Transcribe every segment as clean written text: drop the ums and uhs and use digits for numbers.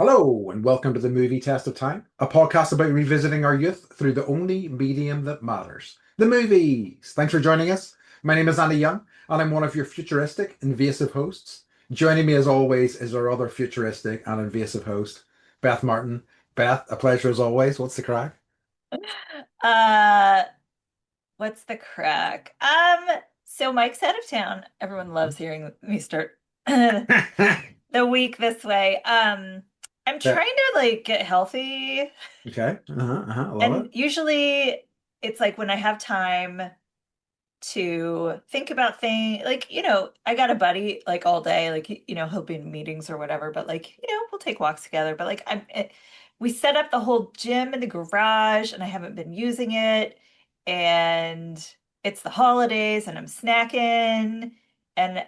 Hello, and welcome to the Movie Test of Time, a podcast about revisiting our youth through the only medium that matters, the movies. Thanks for joining us. My name is Andy Young, and I'm one of your futuristic, invasive hosts. Joining me, as always, is our other futuristic and invasive host, Beth Martin. Beth, a pleasure as always. What's the crack? Uh, what's the crack? So Mike's out of town. Everyone loves hearing me start the week this way. I'm Yeah. trying to like get healthy, Okay. I love and it. usually it's like when I have time to think about things, like, I got a buddy like all day, like, he'll be in meetings or whatever, but like, we'll take walks together. But like, we set up the whole gym in the garage and I haven't been using it. And it's the holidays and I'm snacking and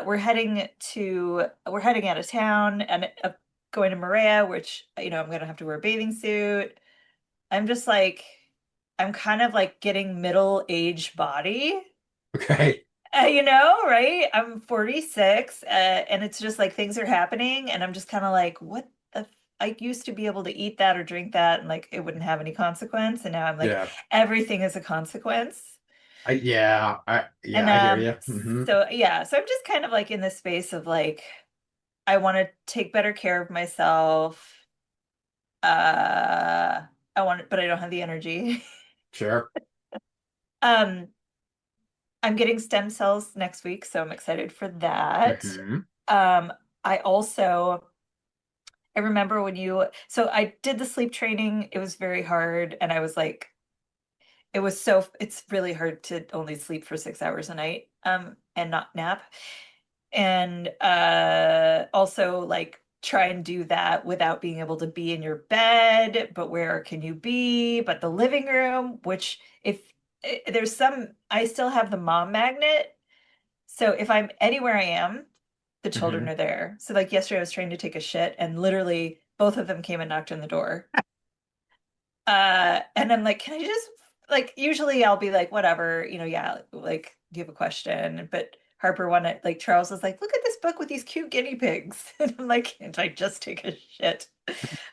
we're heading out of town and going to Maria, which, I'm gonna have to wear a bathing suit. I'm just like, I'm kind of like getting middle-aged body, Okay. right? I'm 46, and it's just like things are happening, and I'm just kind of like, what the? I used to be able to eat that or drink that, and like it wouldn't have any consequence, and now I'm like, Yeah. everything is a consequence. Yeah, And I hear you. so I'm just kind of like in this space of like, I want to take better care of myself. But I don't have the energy. Sure. Um, I'm getting stem cells next week, so I'm excited for that. hmm Um, I also I remember so I did the sleep training. It was very hard, and I was like, it's really hard to only sleep for 6 hours a night, and not nap. And also like try and do that without being able to be in your bed, but where can you be? But the living room, which if there's I still have the mom magnet. So if I'm anywhere I am, the children hmm are there. So like yesterday I was trying to take a shit and literally both of them came and knocked on the door. And I'm like, can I just like usually I'll be like, whatever, yeah, like, do you have a question? But Harper wanted like Charles was like, look at this book with these cute guinea pigs. And I'm like, can't I just take a shit?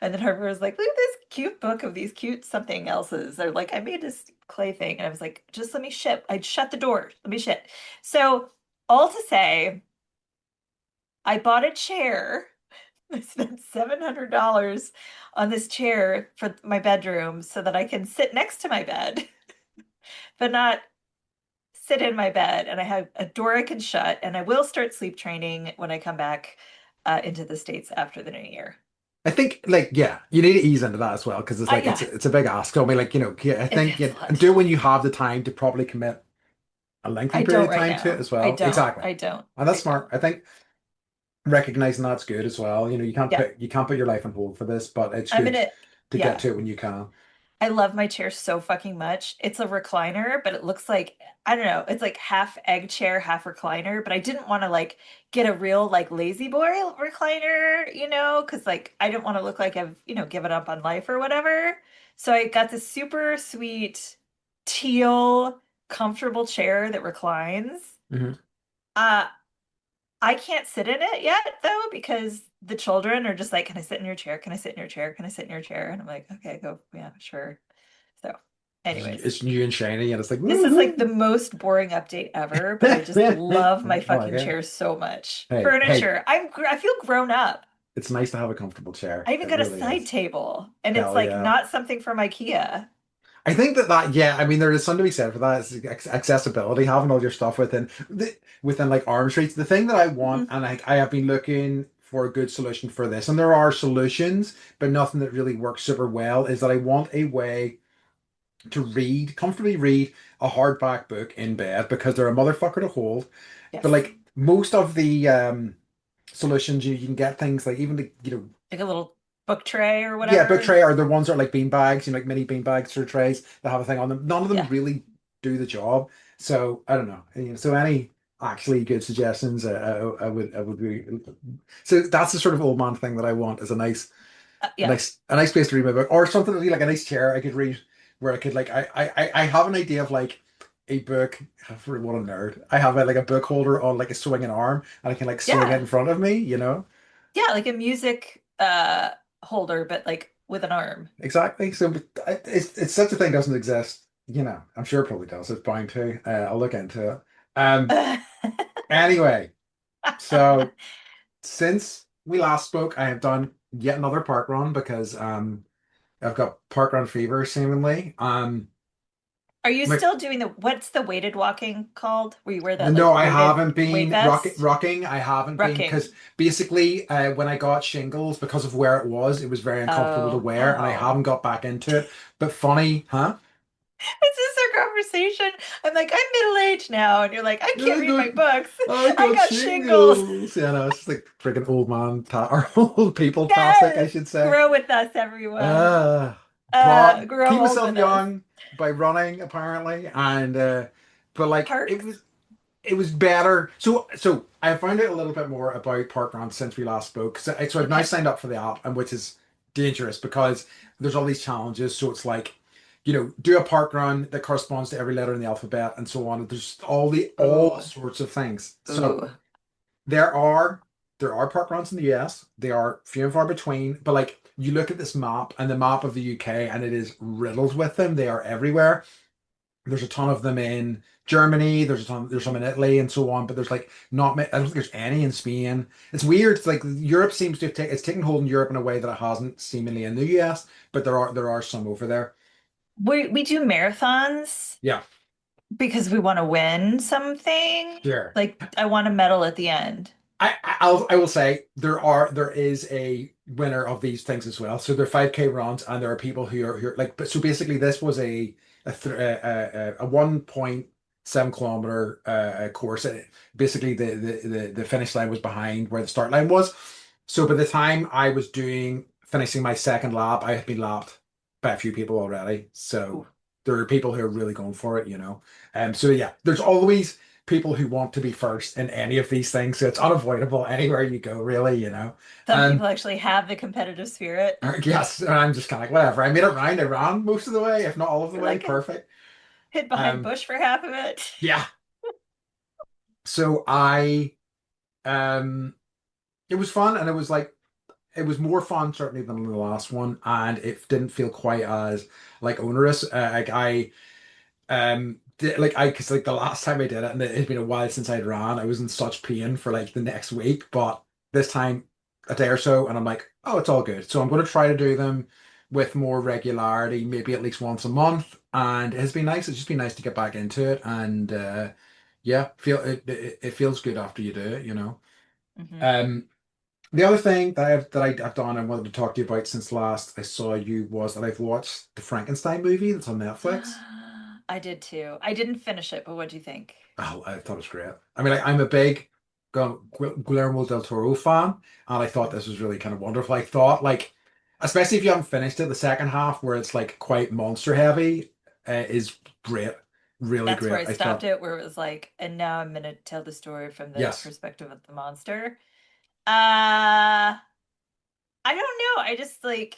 And then Harper was like, look at this cute book of these cute something else's. They're like, I made this clay thing. And I was like, just let me shit. I'd shut the door. Let me shit. So all to say, I bought a chair. I spent $700 on this chair for my bedroom so that I can sit next to my bed, but not sit in my bed. And I have a door I can shut, and I will start sleep training when I come back into the States after the new year. I think like yeah, you need to ease into that as well because it's like Yeah, it's a big ask. So I mean, like yeah, I think it's yeah, a lot. do it when you have the time to probably commit a lengthy I period don't of right time to it now. as well. Exactly, I don't. and that's I don't. smart. I think recognizing that's good as well. You know, Yeah. you can't put your life on hold for this, but it's I'm good gonna, to get yeah. to it when you can. I love my chair so fucking much. It's a recliner, but it looks like, I don't know, it's like half egg chair, half recliner, but I didn't want to like get a real like lazy boy recliner, because like I didn't want to look like I've, given up on life or whatever. So I got this super sweet teal comfortable chair that reclines. hmm Uh, I can't sit in it yet though, because the children are just like, can I sit in your chair? Can I sit in your chair? Can I sit in your chair? And I'm like, okay, go. Yeah, sure. So, anyways, It's new and shiny, and it's like this is like woohoo. the most boring update ever, but I just love my I like fucking it. chair so much. Hey, Furniture. I feel grown up. it's nice to have a comfortable I chair. even It got a really side is. table, and it's Hell like yeah. not something from IKEA. I think yeah, I mean, there is something to be said for that. It's accessibility, having all your stuff within like arm's reach. The thing that I want, Mhm. and I have been looking for a good solution for this, and there are solutions, but nothing that really works super well, is that I want a way to comfortably read a hardback book in bed because they're a motherfucker to hold. But Yes. like most of the solutions, you can get things like even the, Like a little book tray or yeah, book whatever. tray are the ones that are like bean bags, like mini bean bags or trays that have a thing on them. None of them Yeah. really do the job. So I don't know. So any actually good suggestions, I would be. So that's the sort of old man thing that I want is Yeah. a nice place to read my book or something like a nice chair I could read where I could like I have an idea of like a book for what a nerd. I have like a book holder on like a swinging arm and I can like swing it Yeah. in front of me, you know? Yeah, like a music. uh holder, but like with an arm. Exactly. So it's such a thing doesn't exist. I'm sure it probably does. It's bound to. I'll look into it. Um. Anyway, so since we last spoke, I have done yet another park run because I've got park run fever seemingly. Are you My still doing what's the weighted walking called? Where you wear that No, like I weighted haven't weight been vest? rocking. I haven't been Rucking. because basically, when I got shingles because of where it was very uncomfortable to Oh, wear, and I oh. haven't got back into it. But funny, huh? Is this our conversation? I'm like, I'm middle-aged now, and you're like, I can't I read got my books. I I got got shingles. shingles. Yeah, no, it's just like freaking old man or old people tastic, I Yes. should say. Grow with us, everyone. Uh, but Grow keep old myself with us. young by running apparently, and but like Parks. it was better. So I found out a little bit more about Parkrun since we last spoke. So I've now Okay. signed up for the app, and which is dangerous because there's all these challenges. So it's like, do a park run that corresponds to every letter in the alphabet and so on. There's all Ooh. sorts of things. So Ooh. there are there are park runs in the US. They are few and far between, but like you look at this map and the map of the UK, and it is riddled with them. They are everywhere. There's a ton of them in Germany. There's some in Italy and so on. But there's like not many. I don't think there's any in Spain. It's weird. It's like Europe seems to have taken it's taken hold in Europe in a way that it hasn't seemingly in the US. But there are some over there. We do marathons Yeah, because we want to win something. sure. Like I want a medal at the end. I will say there is a winner of these things as well. So there are 5K runs, and there are people who are like. But so basically, this was a 1.7 kilometer course. Basically, the finish line was behind where the start line was. So by the time I was finishing my second lap, I had been lapped by a few people already. So Ooh. there are people who are really going for it. So yeah, there's always people who want to be first in any of these things. So it's unavoidable anywhere you go, really. Some Um, people actually have the competitive spirit. yes, and I'm just kind of like, whatever. I made it round. I ran most of the way, if not all of the You're way. like Perfect. hid behind Um, bush for half of it. yeah. So um, it was fun, and it was more fun certainly than the last one, and it didn't feel quite as like onerous. Because like the last time I did it, and it had been a while since I'd ran, I was in such pain for like the next week. But this time, a day or so, and I'm like, oh, it's all good. So I'm going to try to do them with more regularity, maybe at least once a month. And it has been nice. It's just been nice to get back into it, and yeah, it feels good after you do it. Hmm. Um, the other thing that I've done and wanted to talk to you about since last I saw you was that I've watched the Frankenstein movie that's on Netflix. I did too. I didn't finish it, but what do you think? Oh, I thought it was great. I mean, I'm a big Guillermo del Toro fan, and I thought this was really kind of wonderful. I thought, like, especially if you haven't finished it, the second half where it's like quite monster heavy, is great, really That's where great. I I stopped thought, it, where it was like, and now I'm gonna tell the story from the yes, perspective of the monster. Uh, I don't know. I just like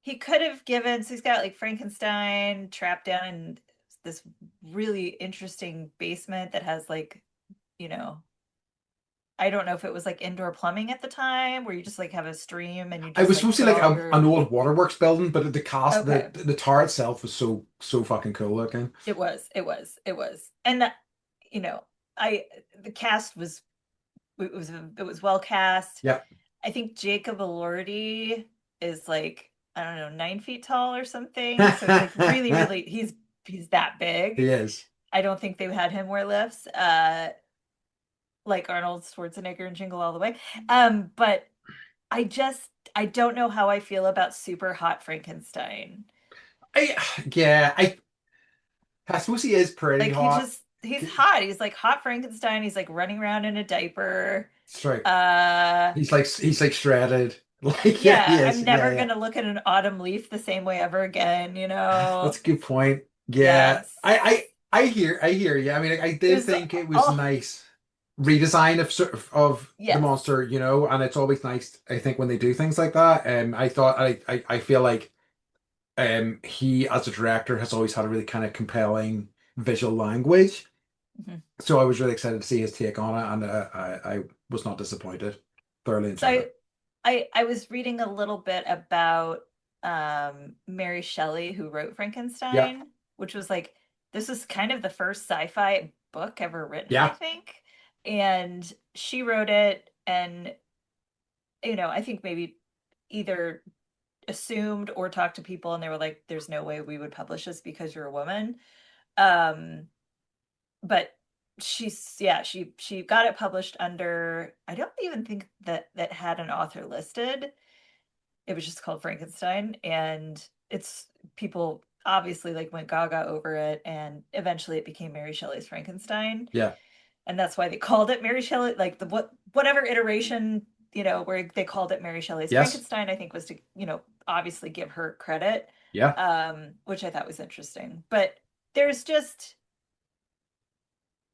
he could have given, so he's got like Frankenstein trapped down in this really interesting basement that has like, you know, I don't know if it was like indoor plumbing at the time where you just like have a stream and you I just was like supposed to put like all your an old waterworks building, but the cast, the okay. the tower itself was so fucking cool looking. It was. And you know, I the cast was it was well cast. Yeah, I think Jacob Elordi is like, I don't know, 9 feet tall or something. So it's like really, he really he's that big. is. I don't think they had him wear lifts, like Arnold Schwarzenegger and Jingle All the Way. But I just I don't know how I feel about super hot Frankenstein. I yeah, I suppose he is pretty Like hot. he's hot. He's like hot Frankenstein. He's like running around in a diaper. That's right. Uh He's like shredded. Like yeah, he yeah, is. I'm Yeah, never yeah. gonna look at an autumn leaf the same way ever again, you know? That's a good point. Yeah. Yes. I hear you. I mean, I It did was think it was oh nice redesign of sort of the yes. monster, and it's always nice, I think, when they do things like that. I feel like he as a director has always had a really kind of compelling visual language. Mhm. So I was really excited to see his take on it, and I was not disappointed. Thoroughly So enjoyed it. I was reading a little bit about Mary Shelley, who wrote Yeah, Frankenstein, which was like this is kind of the first sci-fi book ever written, I yeah, think. And she wrote it, and I think maybe either assumed or talked to people, and they were like, "There's no way we would publish this because you're a woman." Um, but yeah, she got it published under, I don't even think that had an author listed. It was just called Frankenstein, and it's people obviously like went gaga over it, and eventually it became Mary Shelley's Frankenstein, yeah. and that's why they called it Mary Shelley. Like whatever iteration, where they called it Mary Shelley's Yes, Frankenstein, I think was to obviously give her credit, yeah. which I thought was interesting. But there's just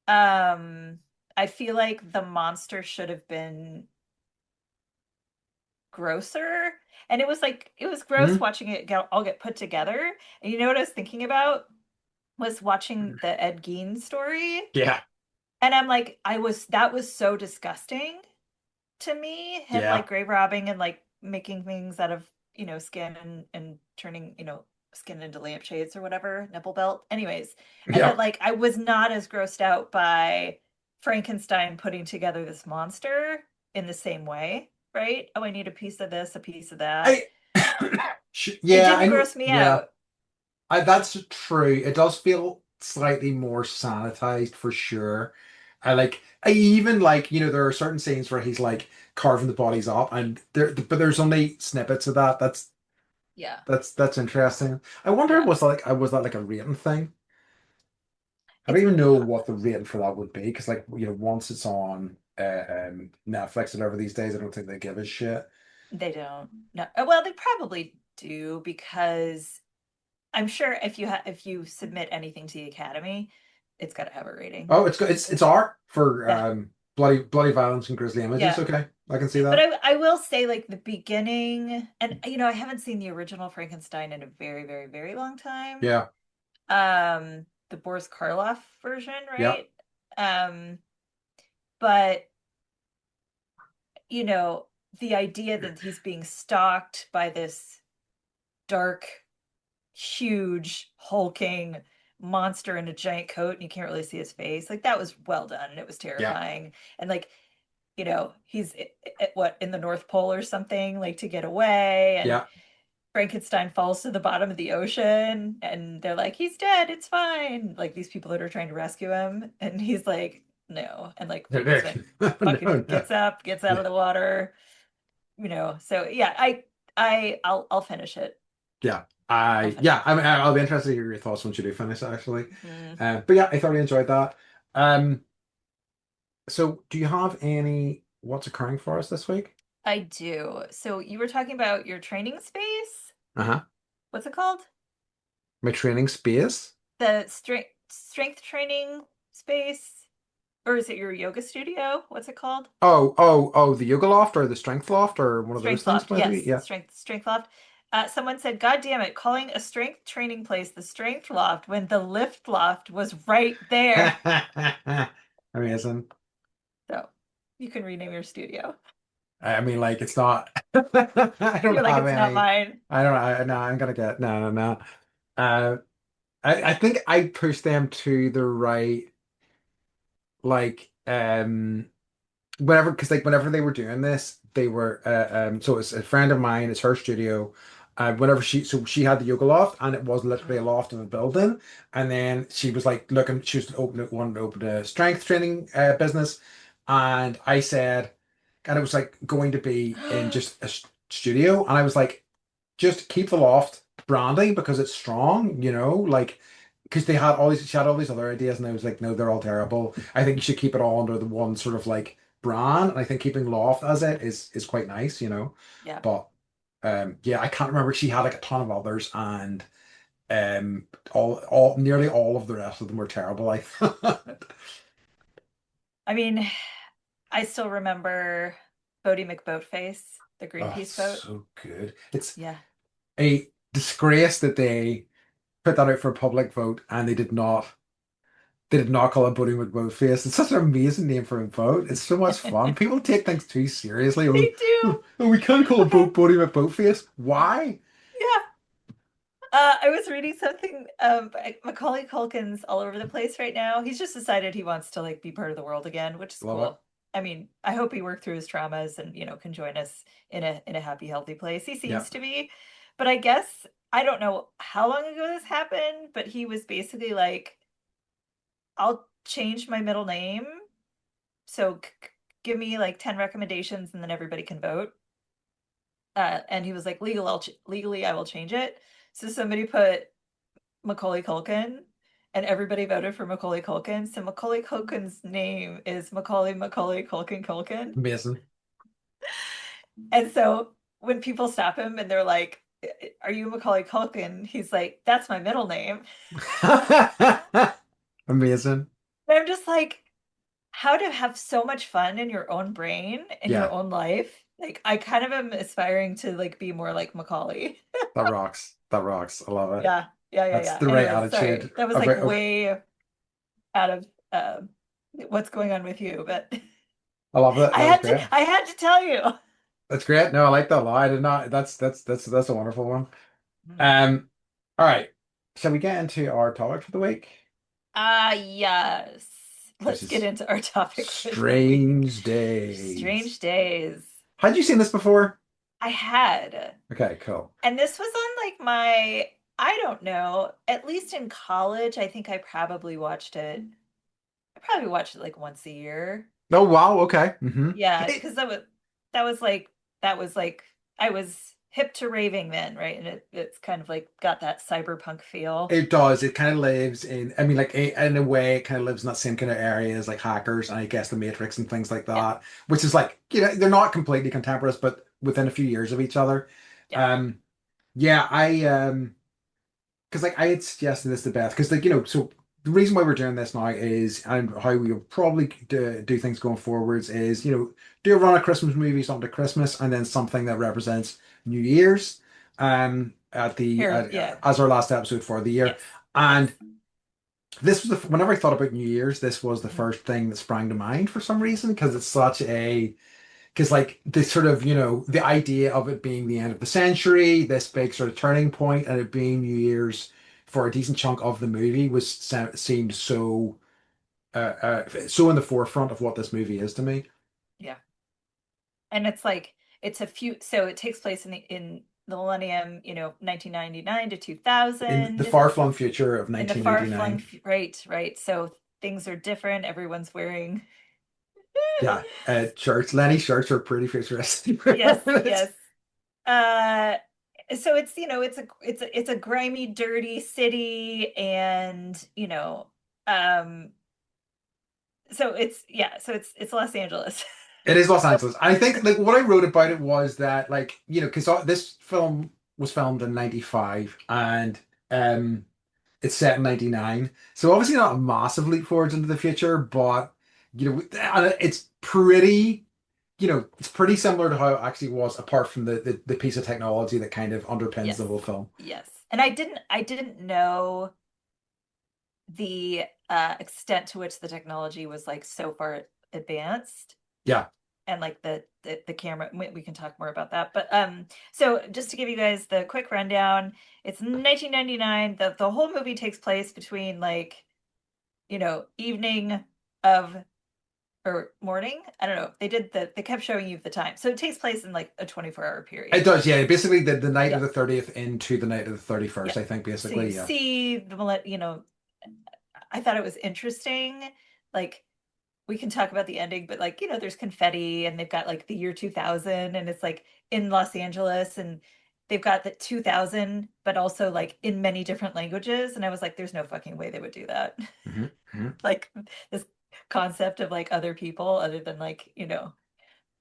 um, I feel like the monster should have been grosser. And it was like it was gross Mm, watching it all get put together. And you know what I was thinking about was watching the Ed Gein story. yeah, And I'm like, that was so disgusting to me, him yeah, like grave robbing and like making things out of, skin and turning, skin into lampshades or whatever, nipple belt. Anyways, but yeah. like I was not as grossed out by Frankenstein putting together this monster in the same way, right? Oh, I need a piece of this, a piece of that. I, It yeah, I didn't know. gross me Yeah, out. that's true. It does feel slightly more sanitized for sure. I even like, there are certain scenes where he's like carving the bodies up, and but there's only snippets of that. Yeah. That's interesting. I wonder, Yeah. was that like a rating thing? I don't It's even know what the rating for that would be, because like, once it's on Netflix or whatever these days, I don't think they give a shit. They don't. No. Well, they probably do because I'm sure if you submit anything to the Academy, it's got to have a rating. Oh, it's good. It's R for Yeah. bloody violence and grisly images. Yeah. Okay, I can see But that. I will say like the beginning, and I haven't seen the original Frankenstein in a very, very, very long time. Yeah, The Boris Karloff version, yeah, right? But you know, the idea that he's being stalked by this dark, huge, hulking monster in a giant coat and you can't really see his face. Like that was well done and it was yeah, terrifying. And like, he's what in the North Pole or something, like to get away, and yeah. Frankenstein falls to the bottom of the ocean and they're like, he's dead, it's fine. Like these people that are trying to rescue him. And he's like, no. And like They're there. Frankenstein No, fucking no. gets up, gets out Yeah, of the water, So yeah, I'll finish it. yeah. I'll finish Yeah. it. I mean, I'll be interested to hear your thoughts once you do finish, actually. Mhm. But yeah, I thoroughly enjoyed that. So do you have any what's occurring for us this week? I do. So you were talking about your training space. Uh-huh. What's it called? My training space. The strength training space, or is it your yoga studio? What's it called? Oh, the yoga loft or the strength loft or one of those Strength things, loft. maybe? Yes, Yeah. strength loft. Someone said, "God damn it, calling a strength training place the strength loft when the lift loft was right there." Amazing. So you can rename your studio. I mean, like, it's not. I don't You're like, have it's not any. mine. I don't. No, I'm gonna get no, no, no. Uh, I think I pushed them to the right, like, whenever, because like whenever they were doing this, they were so it's a friend of mine, it's her studio. Whenever she had the yoga loft, and it was literally a Mhm. loft in a building, and then she was like looking, she was wanted to open a strength training business, and I said, and it was like going to be in just a studio, and I was like, just keep the loft branding because it's strong, like, because she had all these other ideas, and I was like, no, they're all terrible. I think you should keep it all under the one sort of like brand, and I think keeping loft as it is quite nice. Yeah. But yeah, I can't remember. She had like a ton of others, and all nearly all of the rest of them were terrible, I thought. I mean, I still remember Bodie McBoatface, the Oh, Greenpeace boat. so good. It's Yeah. a disgrace that they put that out for a public vote and they did not. They did not call it Boating with Boatface. It's such an amazing name for a boat. It's so much fun. People take things too seriously. They do. We can't call a Okay. boat Boating with Boatface. Why? Yeah. I was reading something. Macaulay Culkin's all over the place right now. He's just decided he wants to like be part of the world again, which is Love it. cool. I mean, I hope he worked through his traumas and can join us in a happy, healthy place. He Yeah. seems to be, but I guess I don't know how long ago this happened, but he was basically like, "I'll change my middle name, so give me like 10 recommendations, and then everybody can vote." And he was like, legally, I will change it. So somebody put Macaulay Culkin, and everybody voted for Macaulay Culkin. So Macaulay Culkin's name is Macaulay Culkin Culkin. Amazing. And so when people stop him and they're like, "Are you Macaulay Culkin?" He's like, "That's my middle name." Amazing. And I'm just like, how to have so much fun in your own brain in your Yeah, own life. Like I kind of am aspiring to like be more like Macaulay. that rocks. That rocks. I love it. Yeah, yeah, yeah, That's yeah. the right Anyways, attitude sorry. That was like about. way out of what's going on with you, but I love it. That was great. I had to tell you. That's great. No, I like that a lot. I did not. That's a wonderful one. Um, all right. Shall we get into our topic for the week, Yes. which Let's get is into our topic for the week. Strange Days? Strange days. Had you seen this before? I had. Okay, cool. And this was on like my, I don't know, at least in college, I think I probably watched it. I probably watched it like once a year. Oh wow. Okay. Yeah, because that was like that was like I was hip to raving then, right? And it's kind of like got that cyberpunk feel. It does. It kind of lives in. I mean, like in a way, it kind of lives in that same kind of area as like Hackers and I guess the Matrix and things like Yeah, that. Which is like they're not completely contemporaries, but within a few years of each other. yeah. Um, yeah, because like I had suggested this to Beth because like so the reason why we're doing this now is and how we'll probably do things going forwards is do a run of Christmas movies onto Christmas and then something that represents New Year's at the Here, yeah. as our last episode for the year. Yes. And Yes. this was whenever I thought about New Year's, this was the Mhm. first thing that sprang to mind for some reason because it's such a because like this sort of the idea of it being the end of the century, this big sort of turning point, and it being New Year's for a decent chunk of the movie seemed so so in the forefront of what this movie is to me. Yeah. And it's like it's a few so it takes place in the millennium, 1999 to In the 2000 far-flung future of in the far flung 1989. right, right. So things are different. Everyone's wearing Yeah, shirts. Lenny shirts are pretty futuristic. Yes, yes. Uh so it's it's a grimy, dirty city and so it's yeah, so it's Los Angeles. It is Los Angeles. I think like what I wrote about it was that like because this film was filmed in '95 and um it's set in '99, so obviously not a massive leap forwards into the future, but and it's pretty it's pretty similar to how it actually was, apart from the piece of technology that kind of underpins Yes. the whole film. Yes. And I didn't know the extent to which the technology was like so far advanced Yeah, and like the camera we can talk more about that, but so just to give you guys the quick rundown, it's 1999. The whole movie takes place between like evening of or morning. I don't know, they kept showing you the time, so it takes place in like a 24-hour it period. does. Yeah, basically the night of Yeah, the 30th into the night of the yeah. 31st, I think So you basically. Yeah. see I thought it was interesting, like we can talk about the ending, but like, there's confetti and they've got like the year 2000 and it's like in Los Angeles and they've got the 2000, but also like in many different languages. And I was like, there's no fucking way they would do that. Hmm. Like this concept of like other people other than like,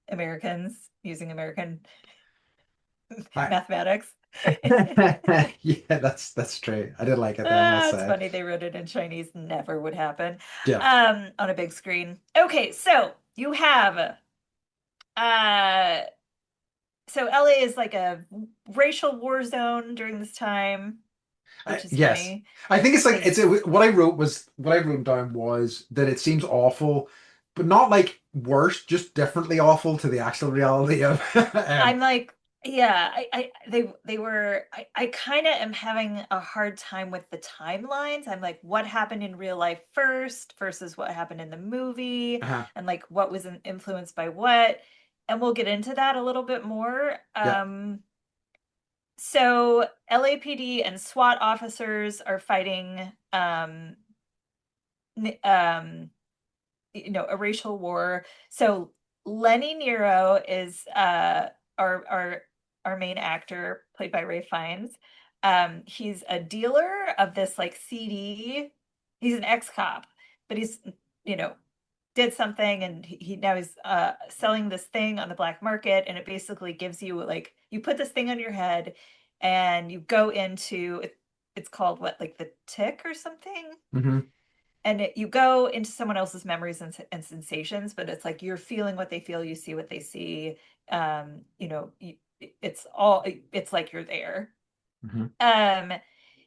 Americans using American mathematics. Yeah, that's true. I did like it though, I must It's say. funny they wrote it in Chinese, never would happen Yeah. on a big screen. Okay, so you have uh so LA is like a racial war zone during this time. which is Yes. funny I think it's like because what I wrote down was that it seems awful, but not like worse, just differently awful to the actual reality of I'm like, yeah, they were I kind of am having a hard time with the timelines. I'm like, what happened in real life first versus what happened in the movie, uh and like what was influenced by what. And we'll get into that a little bit more. yeah. So LAPD and SWAT officers are fighting n- um a racial war. So Lenny Nero is our our our main actor, played by Ray Fiennes. He's a dealer of this like CD. He's an ex-cop, but he's you know did something, and he now he's selling this thing on the black market, and it basically gives you like you put this thing on your head and you go into it's called what, like the tick or something, hmm and you go into someone else's memories and sensations, but it's like you're feeling what they feel, you see what they see. It's like you're there. hmm um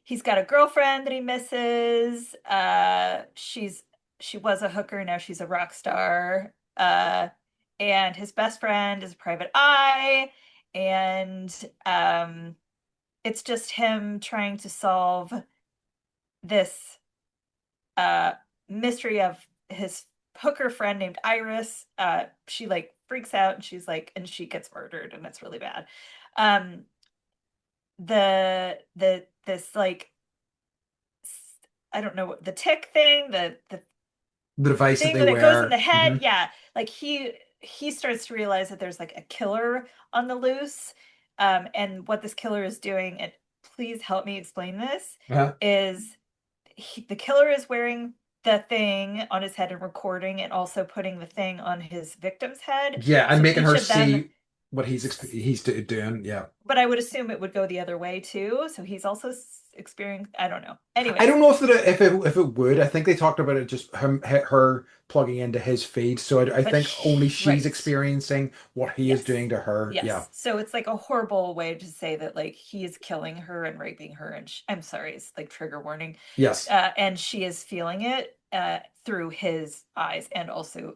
he's got a girlfriend that he misses. She was a hooker, now she's a rock star. And his best friend is a private eye, and it's just him trying to solve this uh mystery of his hooker friend named Iris. She like freaks out, and she's like, and she gets murdered, and it's really bad. Um the this like I don't know what the tick thing, the The device that thing they that goes in the wear. head. Yeah, like he starts to realize that there's like a killer on the loose. And what this killer is doing, and please help me explain this, Uh-huh. is the killer is wearing the thing on his head and recording, and also putting the thing on his victim's head. Yeah, and So making each her of them, see what doing. Yeah. but I would assume it would go the other way too. So he's also experiencing, I don't know. I Anyways, don't know if it would. I think they talked about it just her plugging into his feed. So I but think only she's right. experiencing what he is Yes. doing to her. Yeah. Yes. So it's like a horrible way to say that like he is killing her and raping her, and I'm sorry, it's like trigger warning. Yes. And she is feeling it through his eyes, and also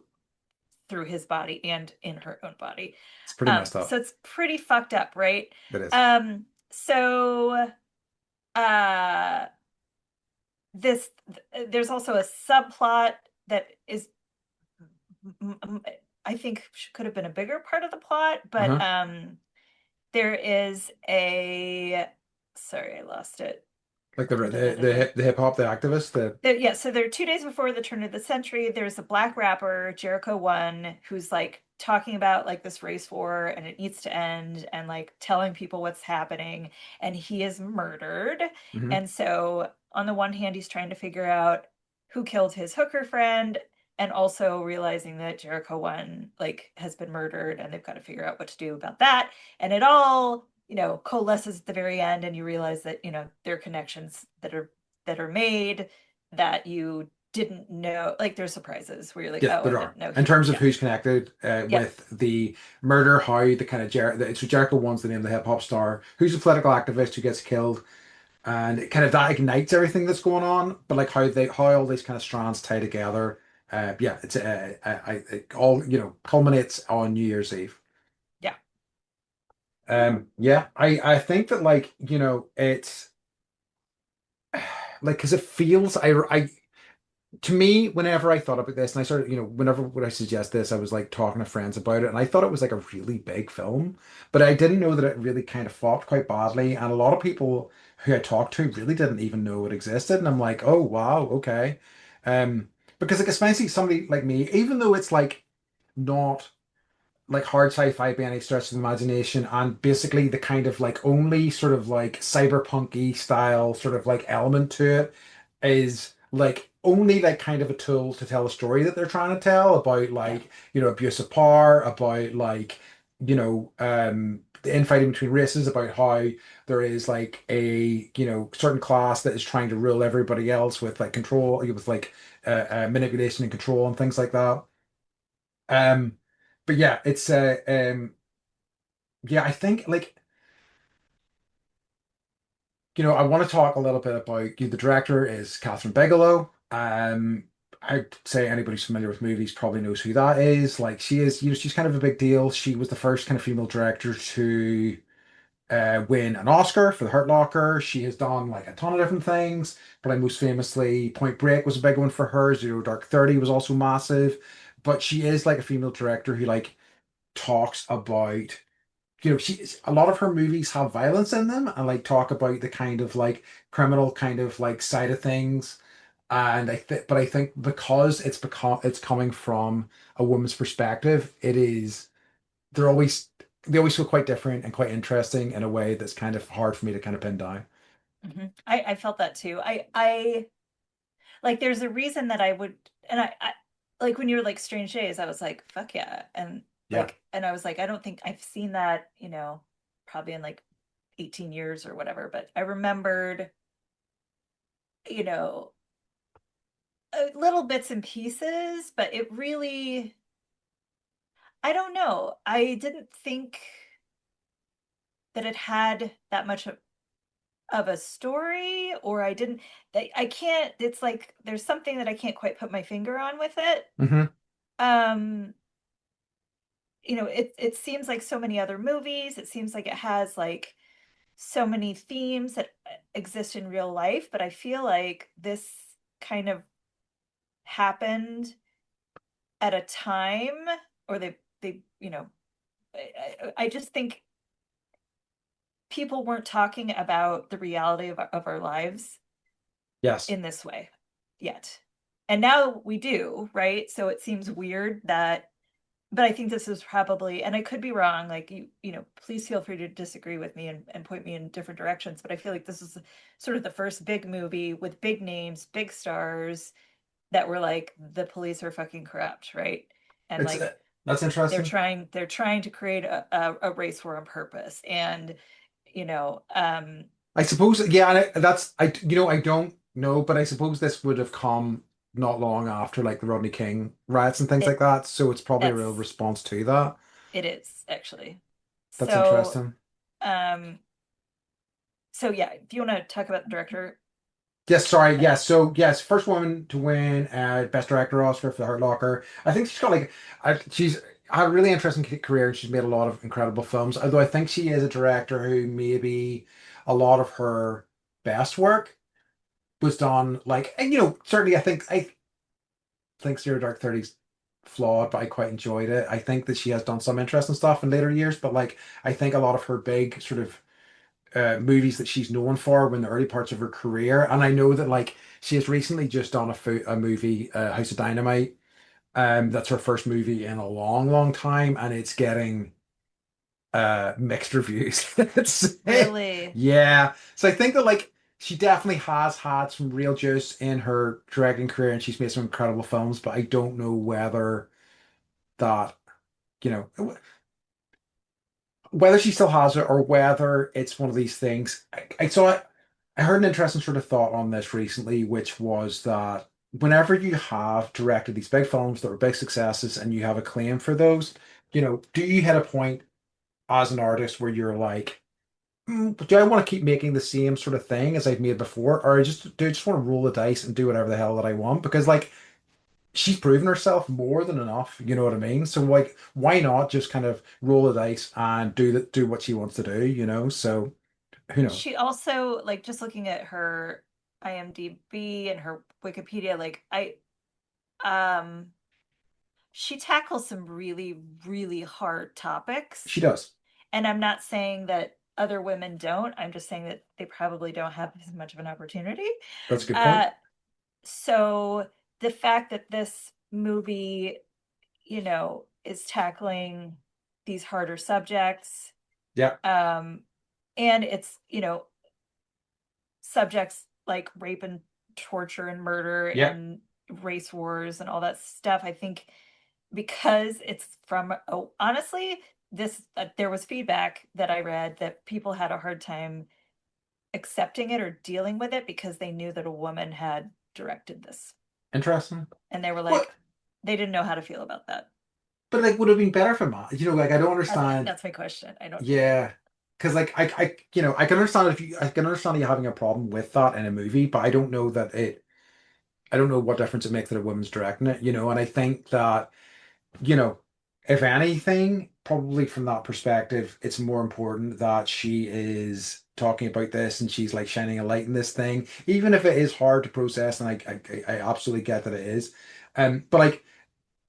through his body and in her own body. It's pretty messed So up. it's pretty fucked up, right? It is. So uh this there's also a subplot that is I think could have been a bigger part of the plot, but Uh-huh. there is a sorry, I lost it. Like the the the Da-da-da-da-da. hip, the hip hop, the activist, the Yeah, so they're 2 days before the turn of the century. There's a black rapper, Jericho One, who's like talking about like this race war and it needs to end, and like telling people what's happening, and he is murdered. hmm And so on the one hand, he's trying to figure out who killed his hooker friend, and also realizing that Jericho One like has been murdered, and they've got to figure out what to do about that. And it all, coalesces at the very end, and you realize that, there are connections that are made that you didn't know. Like there's surprises where you're like, yeah, oh, I there are. didn't know In he. terms of Yeah, who's connected yeah, with the murder, how the kind of so Jericho one's the name of the hip hop star, who's a political activist who gets killed, and it kind of that ignites everything that's going on. But like how all these kind of strands tie together. Yeah, it's it all culminates on New Year's Eve. yeah, Yeah, I think that like it's like because it feels I to me, whenever I thought about this, and I started, whenever would I suggest this, I was like talking to friends about it, and I thought it was like a really big film, but I didn't know that it really kind of flopped quite badly, and a lot of people who I talked to really didn't even know it existed, and I'm like, oh wow, okay, because like especially somebody like me, even though it's like not like hard sci-fi by any stretch of the imagination, and basically the kind of like only sort of like cyberpunky style sort of like element to it is like only like kind of a tool to tell a story that they're trying to tell about yeah, like abuse of power, about like the infighting between races, about how there is like a certain class that is trying to rule everybody else with like control, with like manipulation and control and things like that. um but yeah, it's yeah, I think like I want to talk a little bit about the director is Catherine Bigelow. I'd say anybody who's familiar with movies probably knows who that is. Like she is, she's kind of a big deal. She was the first kind of female director to win an Oscar for The Hurt Locker. She has done like a ton of different things, but like most famously, Point Break was a big one for her. Zero Dark 30 was also massive. But she is like a female director who like talks about a lot of her movies have violence in them and like talk about the kind of like criminal kind of like side of things. And I think because it's coming from a woman's perspective, they're always they always feel quite different and quite interesting in a way that's kind of hard for me to kind of pin down. I felt that too. I like there's a reason that I would, and I like when you were like Strange Days, I was like, fuck yeah. And Yeah. I was like, I don't think I've seen that, probably in like 18 years or whatever, but I remembered, you know, little bits and pieces, but it really, I don't know. I didn't think that it had that much of a story, or I didn't, I can't, it's like there's something that I can't quite put my finger on with it. Hmm. Um, it seems like so many other movies. It seems like it has like so many themes that exist in real life, but I feel like this kind of happened at a time, or they, I just think people weren't talking about the reality of our lives Yes. in this way yet. And now we do, right? So it seems weird that, but I think this is probably, and I could be wrong, like please feel free to disagree with me and point me in different directions, but I feel like this is sort of the first big movie with big names, big stars that were like the police are fucking corrupt, right? And It's like That's they're interesting. trying to create a race war on purpose. And you know, um I suppose, yeah, and I don't know, but I suppose this would have come not long after like the Rodney King riots and things like it that, so it's probably a real that's response to that. it is actually. That's So interesting. um so yeah, if you want to talk about the director, Yes, sorry. uh, Yes, so yes, first woman to win Best Director Oscar for The Hurt Locker. I think she's got like she's had a really interesting career and she's made a lot of incredible films. Although I think she is a director who maybe a lot of her best work was done like, and certainly I think Zero Dark 30's flawed, but I quite enjoyed it. I think that she has done some interesting stuff in later years, but like I think a lot of her big sort of movies that she's known for were in the early parts of her career. And I know that like she has recently just done a movie, House of Dynamite. That's her first movie in a long, long time, and it's getting mixed reviews. really. Yeah. So I think that like she definitely has had some real juice in her directing career and she's made some incredible films, but I don't know whether that, you know, whether she still has it or whether it's one of these things. I heard an interesting sort of thought on this recently, which was that whenever you have directed these big films that were big successes and you have a claim for those, do you hit a point as an artist where you're like, but do I want to keep making the same sort of thing as I've made before, or do I just want to roll the dice and do whatever the hell that I want? Because like she's proven herself more than enough, you know what I mean? So like, why not just kind of roll the dice and do what she wants to do, So who knows? She also, like, just looking at her IMDb and her Wikipedia, like um she tackles some really, really hard She topics. does. And I'm not saying that other women don't. I'm just saying that they probably don't have as much of an opportunity. That's a good point. Uh, so the fact that this movie, is tackling these harder subjects, Yeah, um, and it's, subjects like rape and torture and murder yeah, and race wars and all that stuff, I think because it's from, oh, honestly, this there was feedback that I read that people had a hard time accepting it or dealing with it because they knew that a woman had directed this, interesting. and they were What? like, they didn't know how to feel about that. But like, would have been better for Matt. Like I don't understand. That's my question. I don't know. Yeah. because like I can understand I can understand you having a problem with that in a movie, but I don't know that I don't know what difference it makes that a woman's directing it, and I think that, you know, if anything, probably from that perspective, it's more important that she is talking about this and she's like shining a light in this thing, even if it is hard to process, and I absolutely get that it is. But like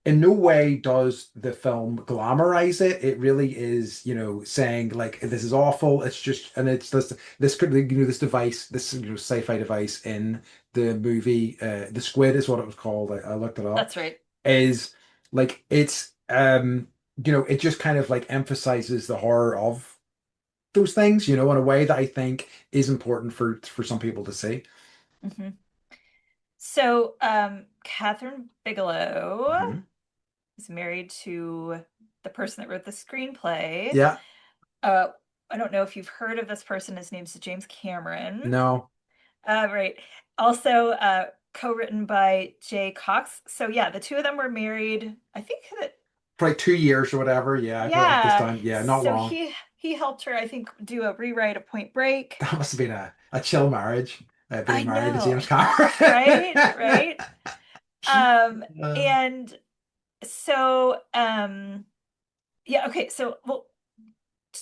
in no way does the film glamorize it. It really is, saying like this is awful. It's just, and it's this could, this device, this sci-fi device in the movie, the squid is what it was called. I looked it up. That's right. Is like it's it just kind of like emphasizes the horror of those things, in a way that I think is important for some people to see. Hmm. So, Catherine Bigelow Hmm. is married to the person that wrote the screenplay. Yeah. Uh, I don't know if you've heard of this person. His name's James Cameron. No. Right. Also, co-written by Jay Cox. So yeah, the two of them were married. I think that For like 2 years or whatever. Yeah, I feel like this yeah. time. Yeah, not So long. he helped her, I think, do a rewrite of Point Break. That must have been a chill marriage, I being married to James know, Cameron. right? Right. Um, Uh, and so yeah, okay, so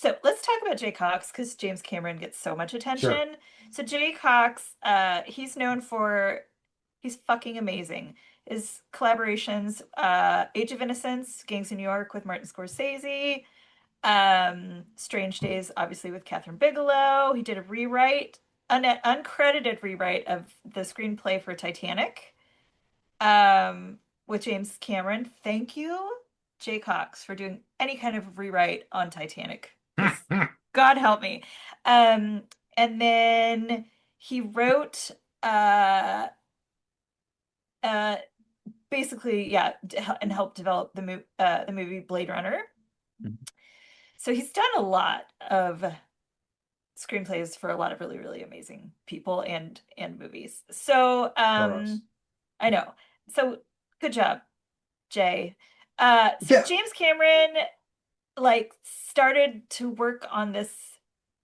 let's talk about Jay Cox because James Cameron gets so much sure. attention. So Jay Cox, he's known for he's fucking amazing. His collaborations, Age of Innocence, Gangs of New York with Martin Scorsese, Strange Days, obviously with Catherine Bigelow. He did a rewrite, an uncredited rewrite of the screenplay for Titanic, with James Cameron. Thank you, Jay Cox, for doing any kind of rewrite on Titanic, because God help me. Um, and then he wrote uh uh basically yeah and helped develop the movie Blade Runner. So he's done a lot of screenplays for a lot of really really amazing people and movies. So Badass. I know. So good job, Jay. So Yeah. James Cameron like started to work on this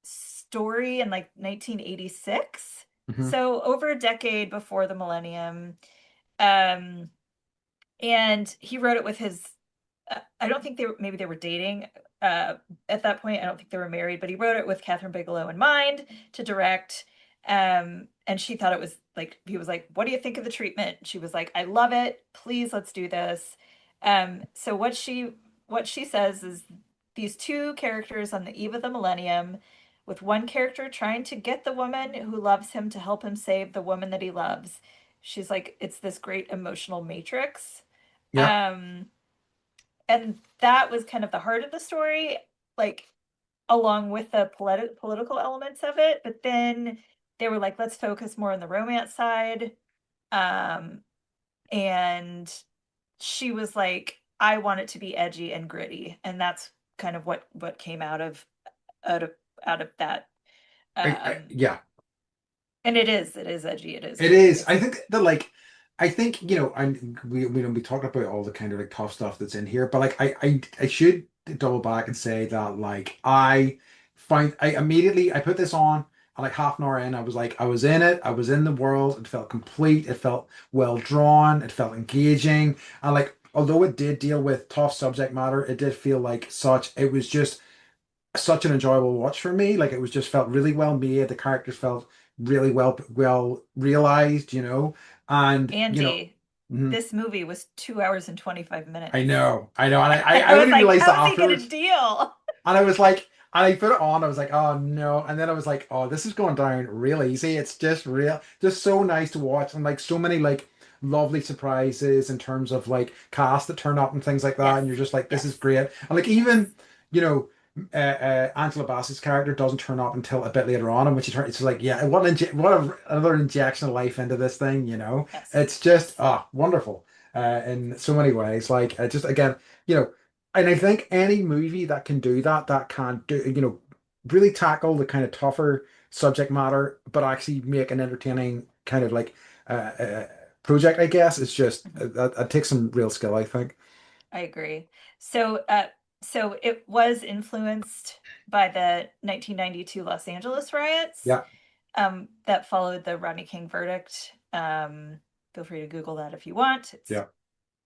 story in like 1986. Hmm. So over a decade before the millennium. Um, and he wrote it with his I don't think maybe they were dating uh at that point. I don't think they were married, but he wrote it with Catherine Bigelow in mind to direct. And she thought it was like he was like, "What do you think of the treatment?" She was like, "I love it. Please let's do this." So what she says is these two characters on the eve of the millennium, with one character trying to get the woman who loves him to help him save the woman that he loves. She's like, it's this great emotional matrix. Yeah. Um, and that was kind of the heart of the story, like along with the political elements of it. But then they were like, let's focus more on the romance side. Um, and she was like, I want it to be edgy and gritty, and that's kind of what came out of out of that. Um, Yeah. and it is edgy, it is It gritty. is. It's I think that like I think, we talked about all the kind of like tough stuff that's in here, but like I should double back and say that like I immediately I put this on and like half an hour in, I was like I was in it, I was in the world, it felt complete, it felt well drawn, it felt engaging, and like although it did deal with tough subject matter, it did feel like it was just such an enjoyable watch for me. Like it was just felt really well made. The characters felt really well realized, and Andy, mhm. this movie was 2 hours and 25 minutes. I know, and I I was only like, realized that how's he gonna afterwards, deal? and I was like, and I put it on, I was like, oh no, and then I was like, oh, this is going down real easy. It's just just so nice to watch, and like so many like lovely surprises in terms of like cast that turn up and things like that, Yes, and you're just like, this is yes, great, and like yes. even Angela Bassett's character doesn't turn up until a bit later on, and when she turns, it's like, yeah, another injection of life into this thing, Yes. It's just wonderful in so many ways. Like just again, you know, and I think any movie that can do that, that can do, really tackle the kind of tougher subject matter, but actually make an entertaining kind of like project, I guess, it's just Mhm. that takes some real skill, I think. I agree. So, So it was influenced by the 1992 Los Angeles riots Yeah, that followed the Rodney King verdict. Feel free to Google that if you want. It's yeah,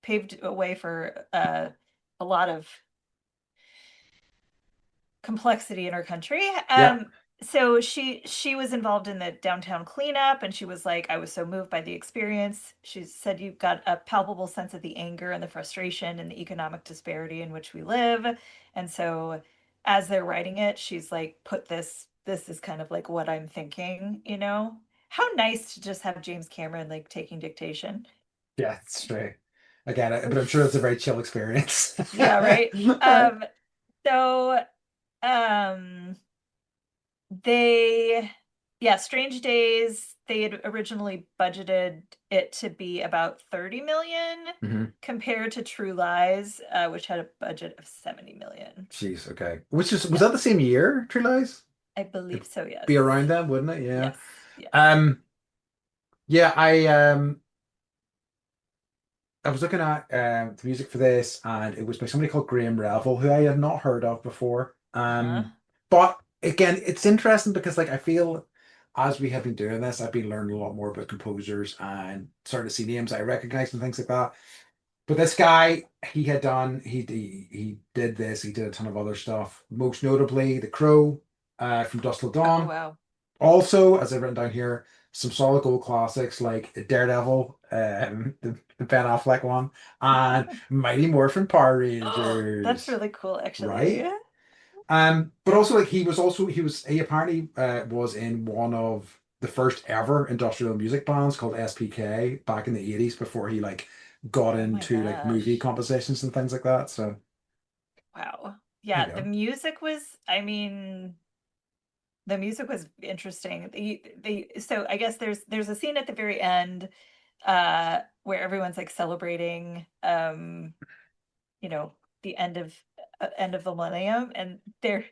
paved a way for a lot of complexity in our country. yeah, So she was involved in the downtown cleanup, and she was like, I was so moved by the experience. She said you've got a palpable sense of the anger and the frustration and the economic disparity in which we live. And so as they're writing it, she's like, put this is kind of like what I'm thinking, you know? How nice to just have James Cameron like taking dictation. yeah. It's true. Again, but I'm sure it's a very chill experience. Yeah, right. So um They, yeah, Strange Days, they had originally budgeted it to be about 30 million hmm compared to True Lies, which had a budget of 70 million. Jeez, okay. Which is was Yeah, that the same year, True Lies? I believe It'd so, yes. be around then, wouldn't it? Yeah. Yes, yes. Um, yeah, I was looking at the music for this, and it was by somebody called Graham Revel, who I had not heard of before. Uh-huh. But again, it's interesting because like I feel as we have been doing this, I've been learning a lot more about composers and starting to see names I recognize and things like that. But this guy, he did this, he did a ton of other stuff. Most notably, The Crow, from Dusk Till Oh, Dawn. wow. Also, as I've written down here, some solid gold classics like Daredevil, the Ben Affleck one, and Mighty Morphin Power That's Rangers, really cool, actually. right? But also like he apparently was in one of the first ever industrial music bands called SPK back in the 80s before he like got Oh my into like movie gosh. compositions and things like that. So Wow. there Yeah, you the go. music was, I mean, the music was interesting. So I guess there's a scene at the very end where everyone's like celebrating you know, the end of the millennium, and there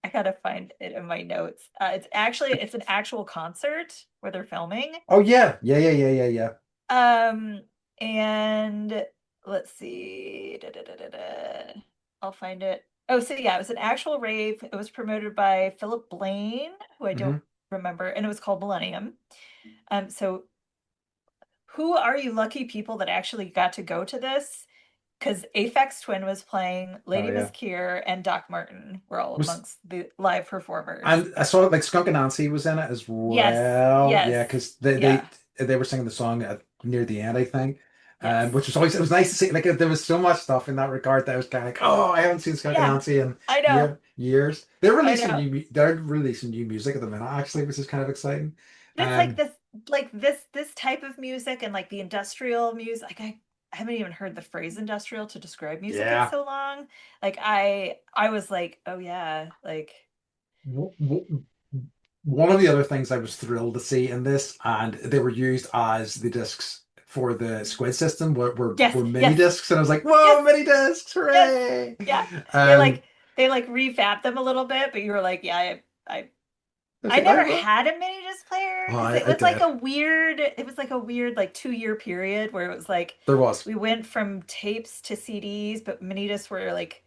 I gotta find it in my notes. It's an actual concert where they're filming. Oh yeah, yeah, yeah, yeah, yeah, yeah. Um and let's see. I'll find it. Oh, so yeah, it was an actual rave. It was promoted by Philip Blaine, who I don't hmm remember, and it was called Millennium. So who are you lucky people that actually got to go to this? Because Aphex Twin was playing, Oh Lady Miss yeah. Kier and Doc Martin were all Was amongst the live performers. And I saw like Skunk and Nancy was in it as Yes, well. yes, Yeah, because yeah, they were singing the song at near the end, I think. yes, Which was always it was nice to see. Like there was so much stuff in that regard that I was kind of like, oh, I haven't seen Skunk and yeah. Nancy in I know, years. I know. They're releasing new music at the minute actually, which is kind of exciting. But it's Um, like this type of music and like the industrial music. Like I haven't even heard the phrase industrial to describe music in yeah. so long. Like I was like, oh yeah, like W- w- One of the other things I was thrilled to see in this, and they were used as the discs for the Squid system, yes, were mini yes, discs, and I was like, yes, "Whoa, mini discs! yes, Hooray!" yeah. They Um, like they like revamped them a little bit, but you were like, yeah, I was I like, never had a mini disc player oh, because it I was like did. a weird like 2 year period where it was like There was. we went from tapes to CDs, but mini discs were like,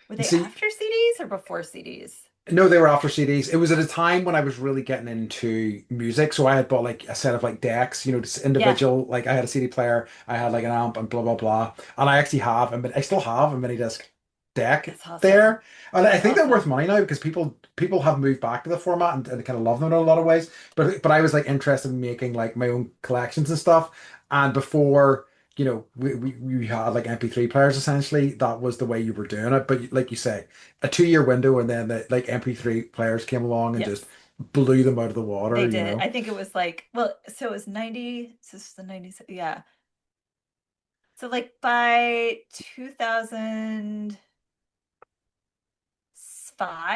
were You they see, after CDs or before CDs? no, they were after CDs. It was at a time when I was really getting into music, so I had bought like a set of like decks, just Yeah, individual. Like I had a CD player, I had like an amp, and blah blah blah. And I actually I still have a mini disc deck that's awesome. there, and I That's think they're worth awesome. money now because people have moved back to the format and kind of love them in a lot of ways. But I was like interested in making like my own collections and stuff, and before. We had like MP3 players essentially. That was the way you were doing it. But like you say, a 2 year window and then the like MP3 players came along and Yes, just blew them out of the they water. did. I think it was like, well, so it was 90, so this is the 90s, yeah. So like by 2005,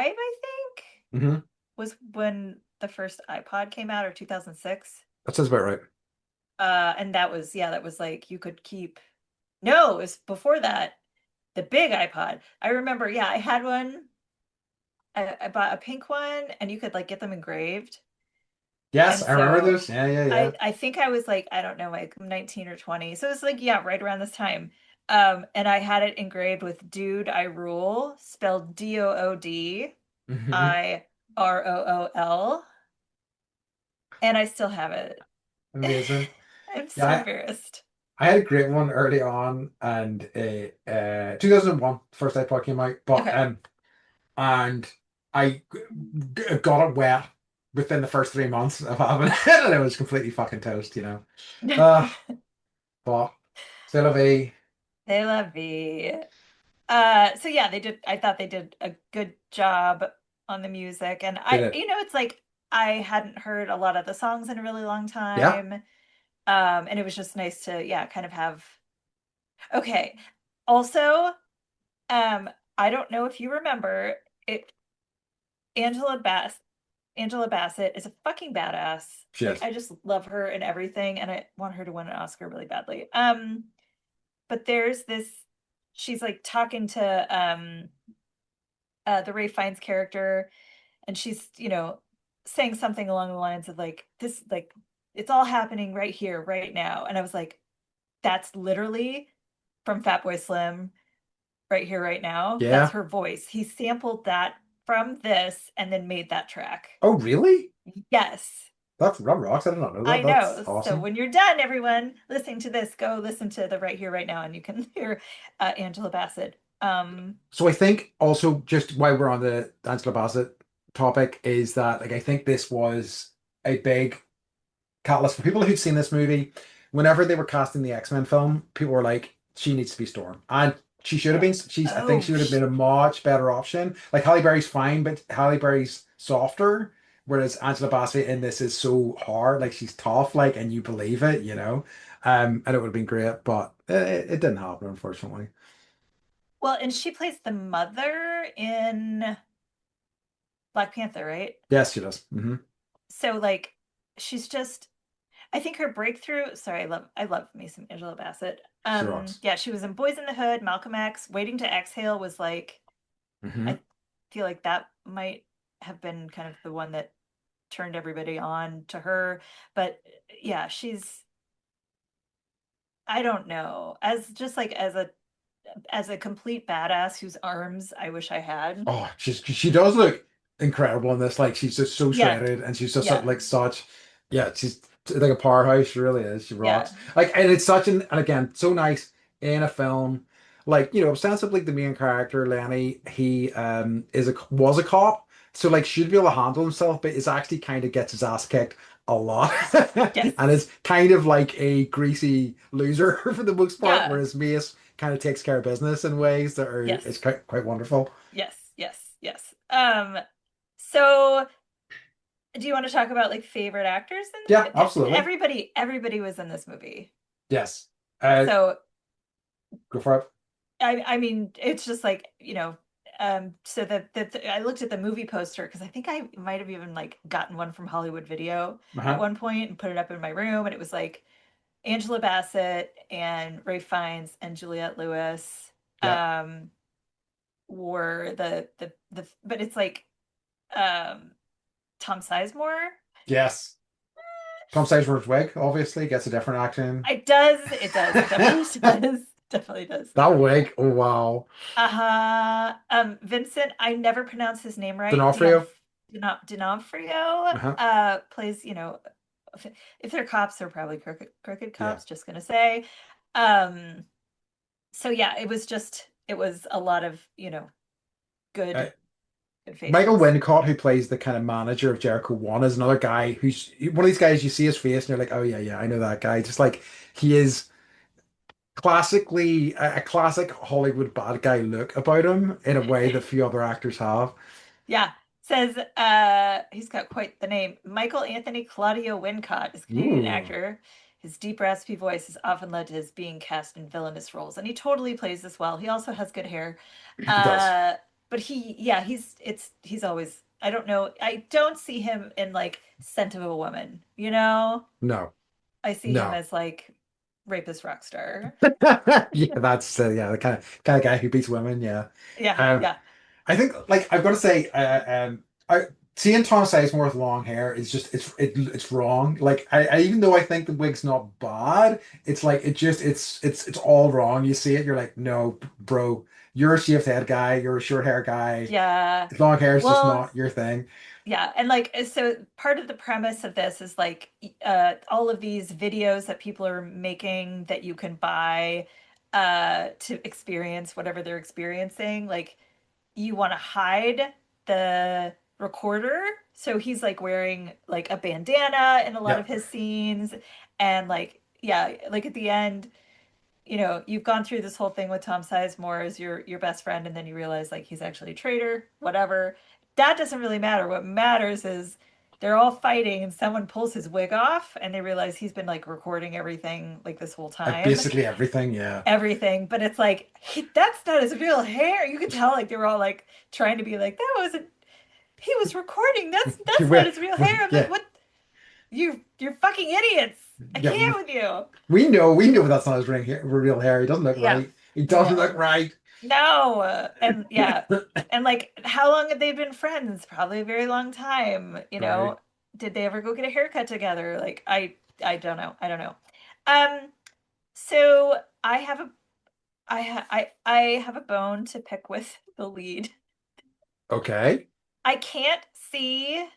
I think, Hmm was when the first iPod came out, or 2006. That sounds about right. And that was, yeah, that was like you could keep, no, it was before that, the big iPod. I remember, yeah, I had one. I bought a pink one and you could like get them engraved. Yes, And I remember so those. Yeah, yeah, yeah. I think I was like, I don't know, like 19 or 20. So it was like, yeah, right around this time. And I had it engraved with Dude, I Rule, spelled Hmm. DoodIRool. And I still have it. Amazing. I'm Yeah, so embarrassed. I had a great one early on, and 2001, first iPod came out, but Okay. and I got it wet within the first 3 months of having it, and it was completely fucking toast, you know. Uh, but still a V. They love me. So yeah, I thought they did a good job on the music. And Did it? it's like I hadn't heard a lot of the songs in a really long Yeah. time. And it was just nice to, yeah, kind of have. Okay. Also, um, I don't know if you remember it, Angela Bass Angela Bassett is a fucking badass. Like Shit. I just love her and everything, and I want her to win an Oscar really badly. But there's this, she's like talking to the Ray Fiennes character, and she's, saying something along the lines of like this, like it's all happening right here, right now. And I was like, that's literally from Fatboy Slim, right here, right now. That's Yeah. her voice. He sampled that from this and then made that track. Oh, really? Yes. That rocks. I did not know that. I That's know. So awesome. when you're done, everyone listening to this, go listen to the Right Here, Right Now, and you can hear Angela Bassett. So I think also just while we're on the Angela Bassett topic is that like I think this was a big catalyst for people who'd seen this movie. Whenever they were casting the X-Men film, people were like, she needs to be Storm. And she should have Yeah. been, I think she would have been a much better option. Like Halle Berry's fine, but Halle Berry's softer, whereas Angela Bassett in this is so hard, like she's tough, like, and you believe it, you know? And it would have been great, but it didn't happen, unfortunately. Well, and she plays the mother in Black Panther, right? Yes, she does. Hmm. So like she's just, I think her breakthrough, sorry, I love me some Angela Bassett. She rocks. Yeah, she was in Boys in the Hood, Malcolm X, Waiting to Exhale was like, Hmm. I feel like that might have been kind of the one that turned everybody on to her. But yeah, she's, I don't know, as just like as a complete badass whose arms I wish I had. Oh, she does look incredible in this. Like she's just so Yeah, shredded, and she's just yeah, like such. Yeah, she's like a powerhouse. She really is. She rocks. yeah. Like, and it's such an and again so nice in a film. Like ostensibly the main character Lenny, he was a cop, so like should be able to handle himself, but is actually kind of gets his ass kicked a lot, Yes. and is kind of like a greasy loser for the most part, Yeah. whereas Mace kind of takes care of business in ways that are Yes. it's quite wonderful. Yes. Yes. Yes. So do you want to talk about like favorite actors Yeah, in absolutely. everybody was in this movie. Yes. So Go for it. I mean, it's just like, so I looked at the movie poster because I think I might have even like gotten one from Hollywood Video at Uh-huh. one point and put it up in my room, and it was like Angela Bassett and Ray Fiennes and Juliette Lewis Yeah. um were the but it's like um Tom Sizemore. Yes. Tom Sizemore's wig obviously gets a different accent. It definitely does. Definitely does. That wig, oh wow. Uh-huh. Vincent, I never pronounce his name right. D'Onofrio. D'Onofrio Uh-huh. plays, if they're cops, they're probably crooked Yeah. cops, just gonna say. Um, so yeah, it was a lot of, Uh, good good Michael faces. Wincott, who plays the kind of manager of Jericho 1, is another guy who's one of these guys you see his face and you're like, oh yeah, yeah, I know that guy. Just like he is classically a classic Hollywood bad guy look about him in a way that few other actors have. Yeah. Says he's got quite the name. Michael Anthony Claudio Wincott is a Canadian Ooh, actor. His deep, raspy voice has often led to his being cast in villainous roles, and he totally plays this well. He also has good hair. he does. Uh, but yeah, he's always, I don't know. I don't see him in like Scent of a Woman, you know? No, I see him no. as like rapist rock star. Yeah, that's yeah, the kind of guy who beats women. Yeah, Yeah, um, yeah. I think like I've got to say, I seeing Tom Sizemore with long hair is just it's wrong. Like I even though I think the wig's not bad, it's like it's all wrong. You see it, you're like, no, bro, you're a shaved head guy, you're a short hair guy. Yeah. Long hair is just Well, not your thing. yeah, and like so part of the premise of this is like all of these videos that people are making that you can buy to experience whatever they're experiencing. Like you want to hide the recorder. So he's like wearing like a bandana in a lot Yeah, of his scenes and like yeah, like at the end you've gone through this whole thing with Tom Sizemore as your best friend, and then you realize like he's actually a traitor, whatever. That doesn't really matter. What matters is they're all fighting and someone pulls his wig off and they realize he's been like recording everything like this whole time. basically everything. Yeah, Everything, but it's like that's not his real hair. You could tell like they were all like trying to be like that wasn't he was recording. That's not we, his real hair. I'm like, yeah, what you're fucking idiots. I yeah. can't with you. We know that's not his real hair. He doesn't look Yeah. right. He doesn't look No. right. No, and yeah, and like, how long have they been friends? Probably a very long time. Right. Did they ever go get a haircut together? Like, I don't know. I don't know. Um, so I have a bone to pick with the lead. Okay. I can't see.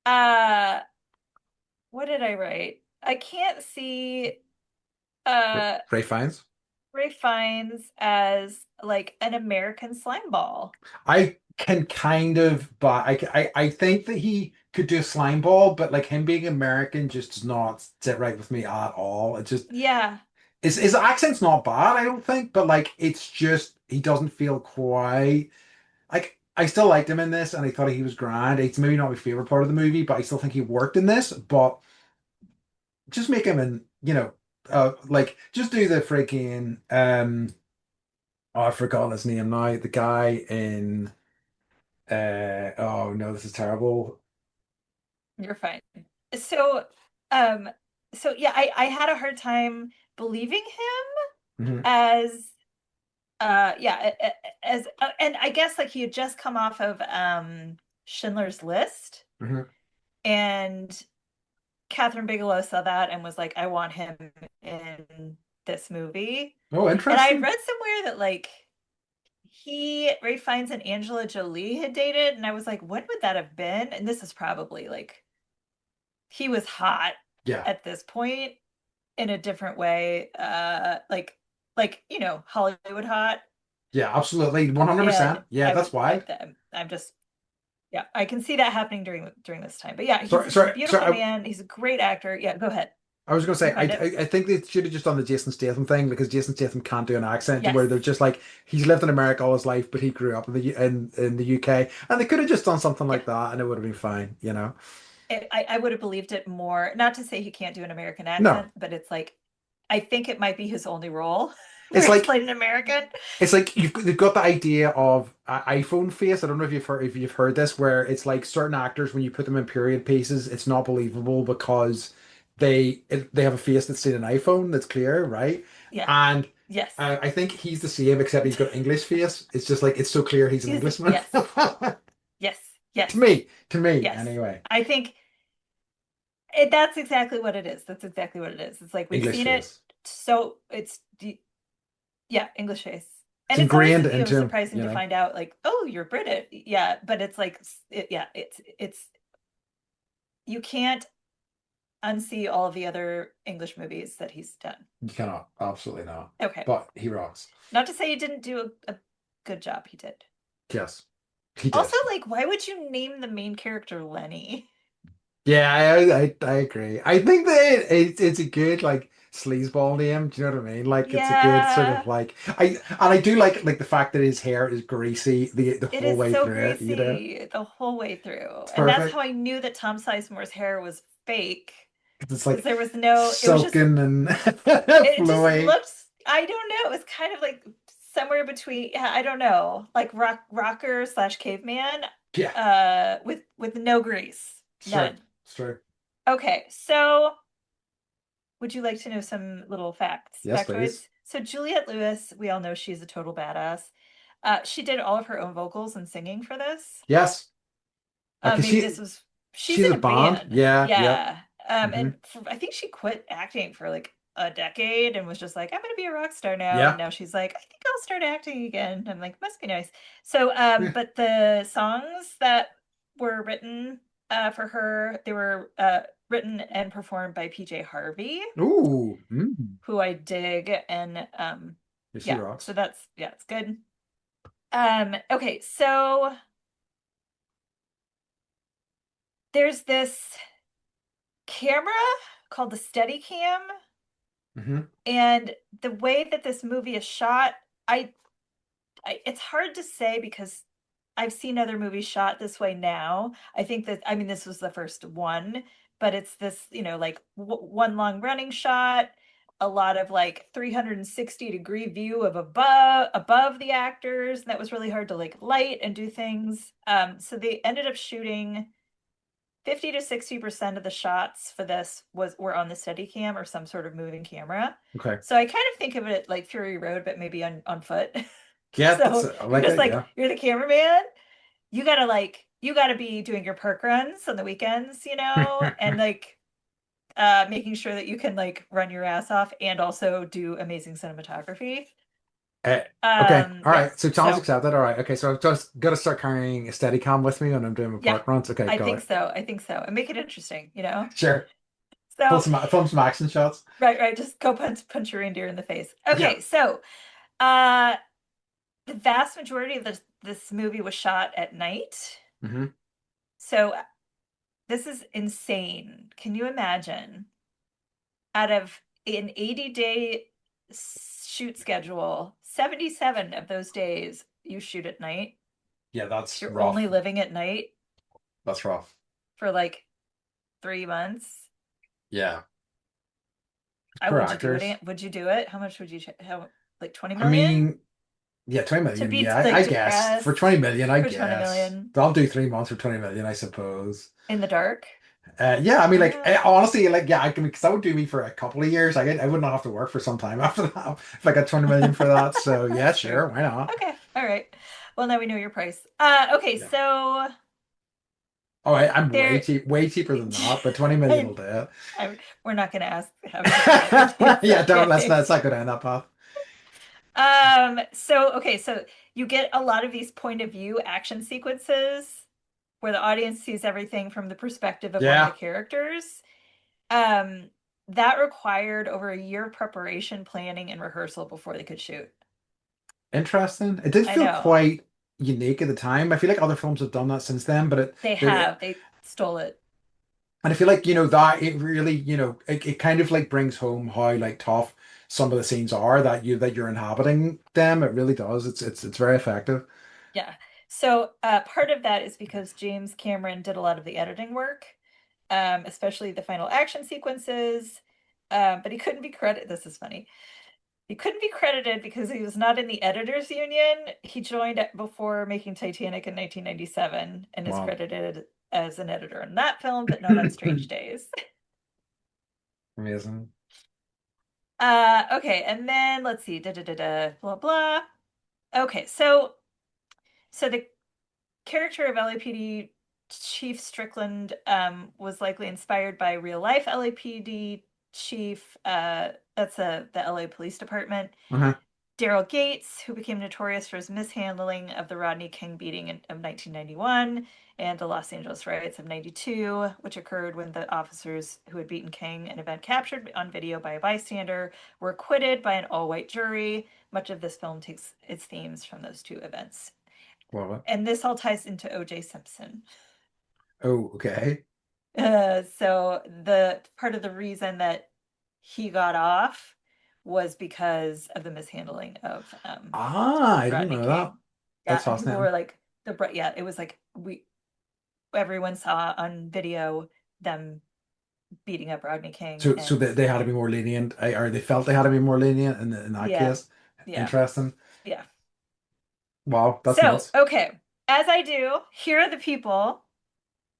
Uh, what did I write? I can't see. Uh, Ray Fiennes. Ray Fiennes as like an American slime ball. I can kind of, but I think that he could do a slime ball, but like him being American just does not sit right with me at all. It just Yeah. his accent's not bad, I don't think, but like it's just he doesn't feel quite like I still liked him in this and I thought he was grand. It's maybe not my favorite part of the movie, but I still think he worked in this. But just make him in, like just do the freaking oh, I've forgotten his name now. The guy in oh no, this is terrible. You're fine. So, um, so yeah, I had a hard time believing him Hmm. as, yeah, as, and I guess like he had just come off of Schindler's List, Hmm. and Catherine Bigelow saw that and was like, I want him in this movie. Oh, And I had interesting. read somewhere that like Ray Fiennes and Angela Jolie had dated, and I was like, when would that have been? And this is probably like he was hot Yeah. at this point in a different way like Hollywood hot. Yeah, absolutely. And 100%. Yeah, I that's would why. I'm just yeah, I can see that happening during this time, but yeah, Sorry, he's a sorry, beautiful sorry. man, he's a great actor. Yeah, go ahead. I was going to You say, find it. I think they should have just done the Jason Statham thing because Jason Statham can't do an accent Yes. where they're just like he's lived in America all his life, but he grew up in the UK, and they could have just done something Yeah. like that, and it would have been fine, you know? I would have believed it more, not to say he can't do an American No, accent, but it's like I think it might be his only role where it's he's like played an American. they've got the idea of iPhone face. I don't know if you've heard this, where it's like certain actors when you put them in period pieces, it's not believable because they have a face that's seen an iPhone that's clear, right? Yeah. And Yes. I think he's the same, except he's got English face. It's just like it's so clear he's an Englishman. Yes. Yes. Yes. To me, Yes. anyway. I think that's exactly what it is. That's exactly what it is. It's like we've English seen it, face. so yeah, English face. It's And it's always ingrained into him, surprising you to know. find out like, oh, you're British. Yeah, but it's like yeah, it's you can't unsee all of the other English movies that he's done. You cannot, absolutely not. Okay. But he rocks. Not to say he didn't do a good job. He did. Yes, he did. Also, like, why would you name the main character Lenny? Yeah, I agree. I think that it's a good like sleazeball name. Do you know what I mean? Like it's a good sort of Yeah, like I do like the fact that his hair is greasy the it whole is way so through it. You know, greasy the whole way through. it's And that's how perfect. I knew that Tom Sizemore's hair was fake. It's Because like there was no, it was just, silken and it just flowy. looked, I don't know, it was kind of like somewhere between, yeah, I don't know, like rocker slash caveman, Yeah, with no grease. it's true. None. It's true. Okay, so would you like to know some little facts, Yes, factoids? please. So Juliette Lewis, we all know she's a total badass. She did all of her own vocals and singing for this. Yes. Because Maybe this was she's she's in a a band. band. Yeah. Yep. Yeah. Hmm. I think she quit acting for like a decade and was just like, I'm gonna be a rock star now. And Yeah. now she's like, I think I'll start acting again. I'm like, must be nice. So, Yeah. but the songs that were written for her, they were written and performed by PJ Harvey, Ooh. Mm. who I dig. And Yes, she yeah, so rocks. yeah, it's good. Okay, so there's this camera called the Steadicam, Hmm. and the way that this movie is shot, I, it's hard to say because I've seen other movies shot this way now. I think that I mean this was the first one, but it's this, like one long running shot, a lot of like 360-degree view of above the actors. And that was really hard to like light and do things. So they ended up shooting 50 to 60% of the shots for this were on the Steadicam or some sort of moving camera. Okay. So I kind of think of it like Fury Road, but maybe on foot. Yeah, that's So I you're like just that. like Yeah. you're the cameraman. You gotta be doing your park runs on the weekends, and like making sure that you can like run your ass off and also do amazing cinematography. Uh, okay. All Yeah. right. So challenge So accepted. All right. Okay. So I've just got to start carrying a Steadicam with me when I'm doing my yeah, park runs. Okay. I Got think it. so. I think so. And make it interesting. Sure. So Film some action shots. right. Just go punch your reindeer in the face. Yeah. Okay, so uh the vast majority of this movie was shot at night. Hmm. So this is insane. Can you imagine out of an 80-day shoot schedule, 77 of those days you shoot at night? Yeah, that's You're only rough. living at night That's rough. for like 3 months. Yeah. I For would you do actors. it? Would you do it? How much would you how like 20 I million mean, yeah, 20 to million. be Yeah, like I guess. For 20 depressed million, I for 20 guess. million I'll do 3 months for 20 million, I suppose. in the dark? Yeah, I mean, like, Uh, honestly, like, yeah, I can, because that would do me for a couple of years. I would not have to work for some time after that if I got 20 million for that. So, yeah, That's true. sure, why not? Okay. All right. Well, now we know your price. Okay, Yeah. so Oh, I'm there way cheaper than that, but 20 million will I, do it. we're not going to ask how cheap 20 million is. Yeah, don't, Okay. let's not go down that path. So okay, so you get a lot of these point of view action sequences where the audience sees everything from the perspective of one of the Yeah, characters. Um, that required over a year of preparation, planning, and rehearsal before they could shoot. interesting. It did I feel know. quite unique at the time. I feel like other films have done that since then, but They it have. They stole it. and I feel like, that it really, it kind of like brings home how like tough some of the scenes are that you're inhabiting them. It really does. It's very effective. Yeah. So part of that is because James Cameron did a lot of the editing work, especially the final action sequences. But he couldn't be credited. This is funny. He couldn't be credited because he was not in the editors union. He joined before making Titanic in 1997 and is Wow. credited as an editor in that film, but not on Strange Days. Amazing. Okay, and then let's see, blah blah. Okay, so the character of LAPD Chief Strickland was likely inspired by real life LAPD chief. That's the LA Police Department. Uh-huh. Daryl Gates, who became notorious for his mishandling of the Rodney King beating of 1991 and the Los Angeles riots of 92, which occurred when the officers who had beaten King, an event captured on video by a bystander, were acquitted by an all-white jury. Much of this film takes its themes from those two events. Love it. And this all ties into O.J. Simpson. Oh, okay. So the part of the reason that he got off was because of the mishandling of I didn't Rodney know that. King. Yeah, That's and people were fascinating. like yeah, it was like everyone saw on video them beating up Rodney King So and they had to be more lenient, or they felt they had to be more lenient in that yeah, case. yeah, Interesting. yeah. Wow, that's So, nuts. okay, as I do, here are the people.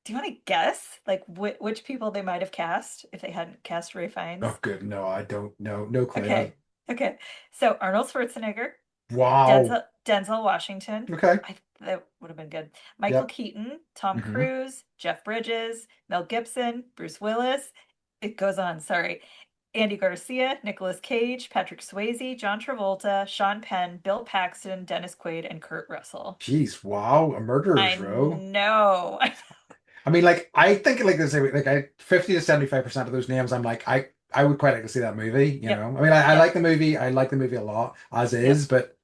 Do you want to guess like which people they might have cast if they hadn't cast Ray Oh, Fiennes? good. No, I don't know. No clue. Okay. Okay. So Arnold Schwarzenegger, Wow. Denzel Washington. Okay. That would have been good. Michael Yep. Keaton, Tom Hmm. Cruise, Jeff Bridges, Mel Gibson, Bruce Willis. It goes on, sorry. Andy Garcia, Nicolas Cage, Patrick Swayze, John Travolta, Sean Penn, Bill Paxton, Dennis Quaid, and Kurt Russell. Jeez, wow, a I murderer's row. know. I mean, like I think like this, like I 50 to 75% of those names, I'm like, I would quite like to see that movie, you Yep. know. I mean, I Yep. like the movie, I like the movie a lot as Yep. is, but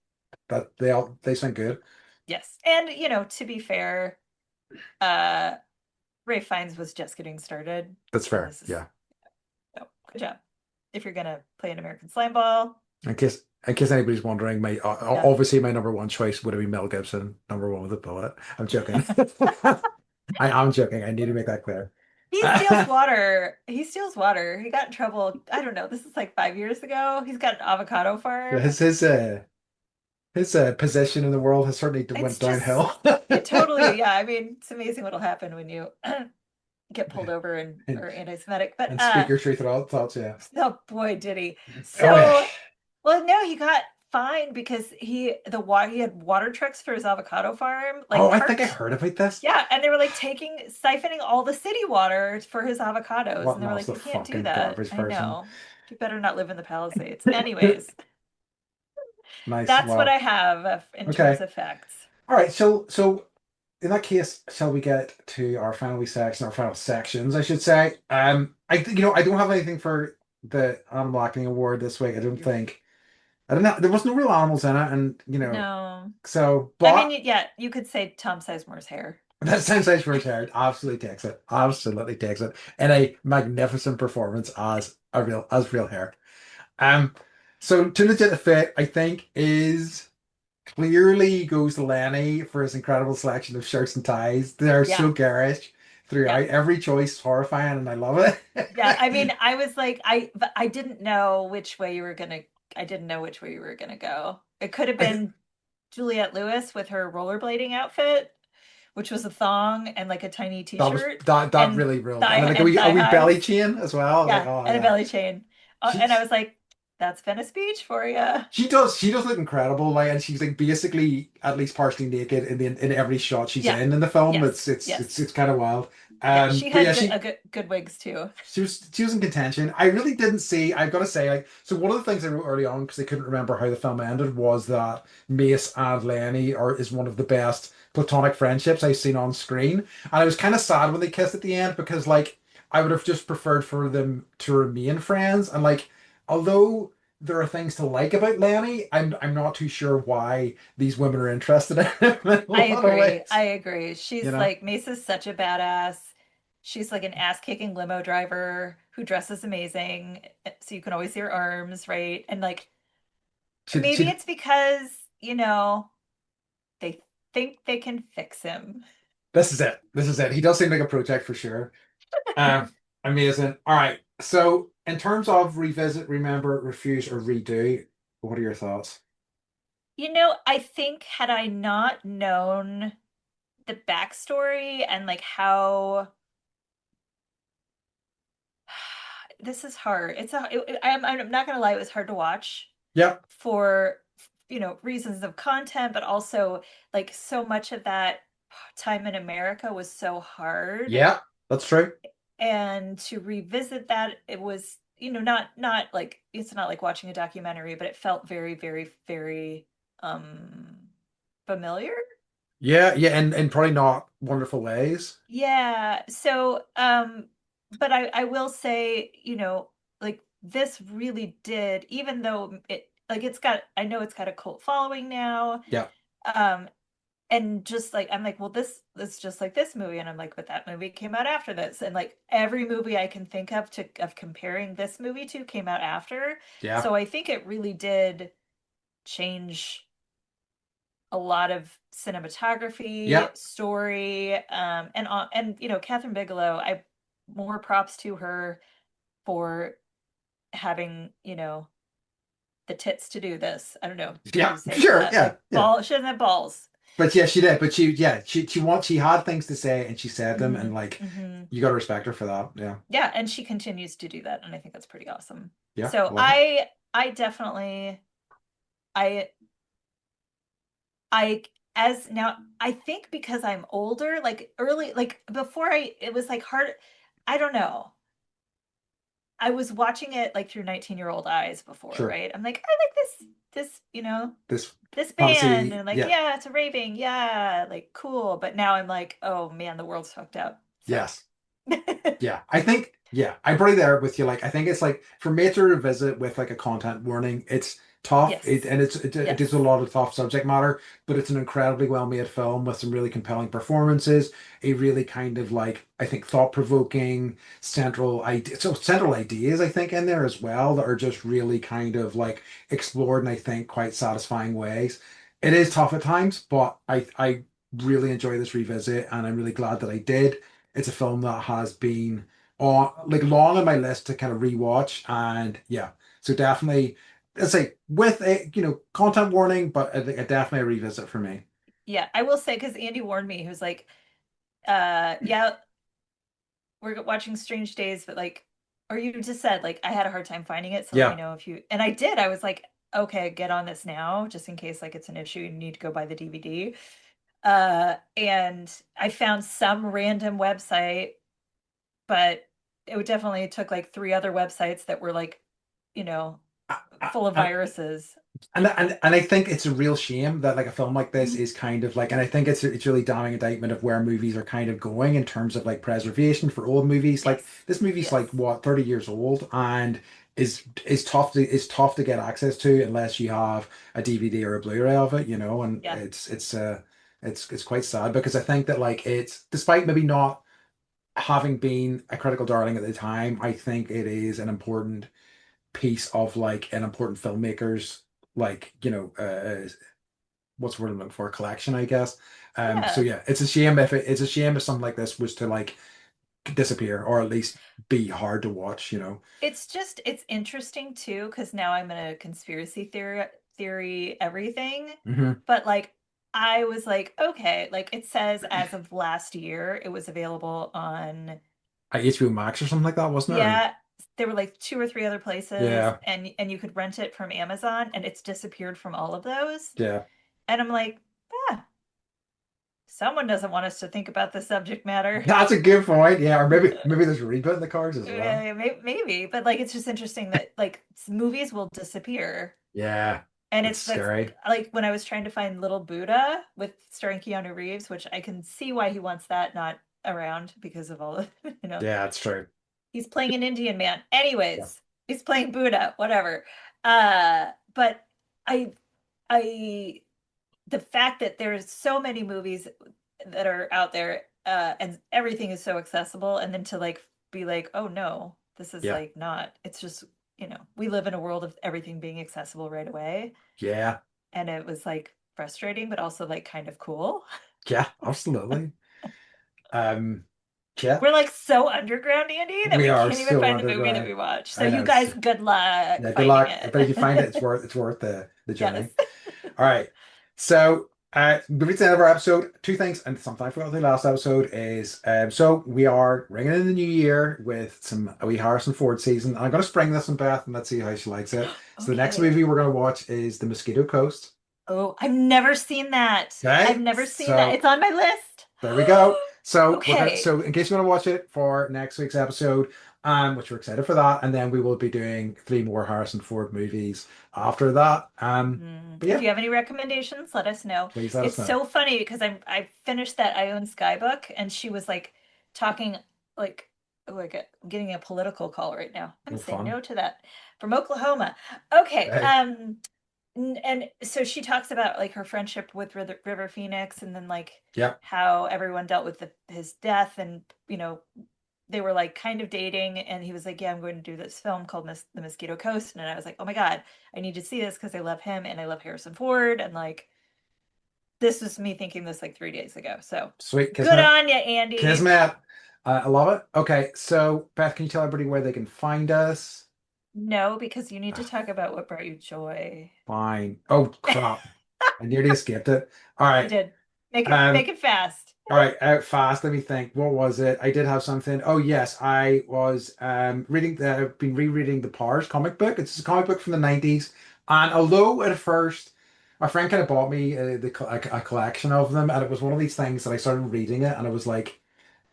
they sound good. Yes. And to be fair, uh Ray Fiennes was just getting started, That's and fair. this is Yeah. oh, good job. If you're gonna play an American Slime Ball, In case anybody's wondering, my yeah. obviously my number one choice would have been Mel Gibson, number one with a bullet. I'm joking. I am joking. I need to make that clear. He steals water. He steals water. He got in trouble. I don't know. This is like 5 years ago. He's got an avocado Yeah, farm. his position in the world has certainly went It's just, downhill. it totally, yeah. I mean, it's amazing what'll happen when you get pulled Yeah. over and And or anti-Semitic. But and speak your truth at all thoughts, yeah. oh boy, did he. Oh yeah. So, well, no, he got fined because he had water trucks for his avocado farm, like Oh, I think I parked. heard about this. Yeah, and they were like siphoning all the city water for his avocados, What and they were else like, the "You can't do fucking that." garbage I person? know. You better not live in the Palisades. Anyways, Nice. that's what Well, I have in terms okay. of facts. All right. So in that case, shall we get to our final section, our final sections, I should say. I think I don't have anything for the Animal Acting Award this week. I don't You're think. I don't know. There was no real animals in it, and no. so. I mean, But yeah, you could say Tom Sizemore's hair. that Sensei Schwarzerd absolutely takes it. Absolutely takes it in a magnificent performance as real hair. Um, so to legit fit, I think is clearly goes to Lenny for his incredible selection of shirts and ties. They're Yeah. so garish Yeah. throughout. Every choice is horrifying, and I love it. Yeah, I mean, I was like, I didn't know which way you were gonna. I didn't know which way you were gonna go. It could have I, been Juliette Lewis with her rollerblading outfit, which was a thong and like a tiny that was t-shirt that and really ruled, and thigh then like a and wee, a thigh wee belly highs. chain as well. I was like, Yeah, oh and a yeah, belly chain. And I she's was like, that's Venice Beach for you. she does look incredible, like, and she's like basically at least partially naked in every shot she's Yeah. in the film. Yes. It's Yes. it's it's kind of wild. Yeah, she But had yeah, good wigs too. she was in contention. I really didn't see. I've got to say, like, so one of the things I wrote early on because I couldn't remember how the film ended was that Mace and Lenny is one of the best platonic friendships I've seen on screen, and I was kind of sad when they kissed at the end because like I would have just preferred for them to remain friends, and like although there are things to like about Lenny, I'm not too sure why these women are interested in him in a I lot of agree. ways. I agree. You She's know, like Mace's such a badass. She's like an ass-kicking limo driver who dresses amazing, so you can always see her arms, right? And like maybe she it's because, they think they can fix him. This is it. This is it. He does seem like a project for sure. Um, Amazing. All right. So, in terms of revisit, remember, refuse, or redo, what are your thoughts? I think had I not known the backstory and like how this is hard. I'm not gonna lie, it was hard to watch Yep. for reasons of content, but also like so much of that time in America was so hard, Yeah, that's true. and to revisit that, it was not like it's not like watching a documentary, but it felt very, very, very um familiar. Yeah, yeah, and probably not wonderful ways. Yeah. So, but I will say, like this really did, even though I know it's got a cult following now. Yeah, Um, and just like I'm like, well, this just like this movie, and I'm like, but that movie came out after this, and like every movie I can think of comparing this movie to came out after. yeah, So I think it really did change a lot of yeah. cinematography, story, and Catherine Bigelow. I more props to her for having the tits to do this. I don't know how Yeah, you say sure. that. Yeah, Like yeah. she doesn't have balls. But yeah, she did. But she had things to say and she said them, and Hmm. like Hmm. you got to respect her for that. Yeah, Yeah, and she continues to do that, and I think that's pretty awesome. yeah, So love it. I definitely I I as now I think because I'm older, like early, like before it was like hard. I don't know. I was watching it like through 19-year-old eyes before, Sure. right? I'm like, I like this, This this band, fantasy, and like, yeah, yeah, it's a raving, yeah, like cool. But now I'm like, oh man, the world's fucked up. So yes. Yeah, I think, yeah, I'm pretty there with you. Like, I think it's like for me to revisit with like a content warning, it's tough. yes, It is a yes, lot of tough subject matter, but it's an incredibly well made film with some really compelling performances, a really kind of like, I think, thought provoking central ideas, I think, in there as well that are just really kind of like explored in, I think, quite satisfying ways. It is tough at times, but I really enjoy this revisit, and I'm really glad that I did. It's a film that has been on like long on my list to kind of rewatch, and yeah, so definitely, let's say with a content warning, but I think a definitely a revisit for me. yeah. I will say because Andy warned me, he was like, yeah, we're watching Strange Days, but like, or you just said like I had a hard time finding it, so let me Yeah, know if you. And I did. I was like, okay, get on this now, just in case like it's an issue, you need to go buy the DVD. And I found some random website, but it would definitely took like three other websites that were like, you know, full of and viruses. and I think it's a real shame that like a film like this Mhm. is kind of like, and I think it's really damning indictment of where movies are kind of going in terms of like preservation for old movies. Like Yes. this movie's Yes. like what 30 years old and is tough to get access to unless you have a DVD or a Blu-ray of it, and Yeah. it's quite sad because I think that like it's despite maybe not having been a critical darling at the time, I think it is an important piece of like an important filmmaker's like what's the word I'm looking for, collection, I guess. So Yeah. yeah, it's a shame if something like this was to like disappear or at least be hard to watch. It's interesting too, because now I'm in a conspiracy theory everything. Hmm. But like I was like, okay, like it says as of last year, it was available on, HBO Max or something like that, wasn't it? Or yeah, there were like two or three other places, yeah, and you could rent it from Amazon, and it's disappeared from all of those. yeah. And I'm like, ah, someone doesn't want us to think about the subject matter. That's a good point. Yeah, or maybe there's a reboot in the cards as well. Maybe, but like it's just interesting that like movies will disappear. Yeah, And it's that's scary. like when I was trying to find Little Buddha with starring Keanu Reeves, which I can see why he wants that not around because of all of, Yeah, it's true. he's playing an Indian man. Yeah, Anyways, he's playing Buddha, whatever. But I I the fact that there's so many movies that are out there, and everything is so accessible, and then to like be like, oh no, this is yeah, like not, it's just, we live in a world of everything being accessible right away. yeah, And it was like frustrating, but also like kind of cool. yeah, absolutely. Um, yeah, We're like so underground, Andy, that we we are can't even so find the movie that underground. we watched. So I you know. guys, good luck Yeah, good finding luck. But if you find it, it. it's worth the Yes. journey. All right. So, moving to the end of our episode, two things, and something I forgot the last episode is so we are ringing in the new year with some a wee Harrison Ford season. I'm going to spring this on Beth and let's see how she likes it. So, the next Okay. movie we're going to watch is The Mosquito Coast. Oh, I've never seen that. I've Okay. never seen that. So, It's on my list. there we go. So Okay. so in case you want to watch it for next week's episode, which we're excited for that, and then we will be doing three more Harrison Ford movies after that. But If yeah, you have any recommendations, let us know. please let us It's know. so funny because I finished that I Own Sky book, and she was like talking like I'm getting a political call right now. I'm No gonna say fun. no to that, from Oklahoma. Okay. Hey, And so she talks about like her friendship with River Phoenix, and then like yeah. how everyone dealt with his death, and they were like kind of dating, and he was like, yeah, I'm going to do this film called The Mosquito Coast. And I was like, oh my God, I need to see this because I love him and I love Harrison Ford. And like, this was me thinking this like 3 days ago. So Sweet good kismet. on you, Andy. Kismet. I love it. Okay, so Beth, can you tell everybody where they can find us? No, because you need to Ah, talk about what brought you joy. fine. Oh crap. I nearly escaped it. All You right. did. Make Um, it fast. All right, out fast. Let me think. What was it? I did have something. Oh yes, I was been rereading the Powers comic book. It's a comic book from the 90s. And although at first a friend kind of bought me a collection of them, and it was one of these things that I started reading it, and I was like,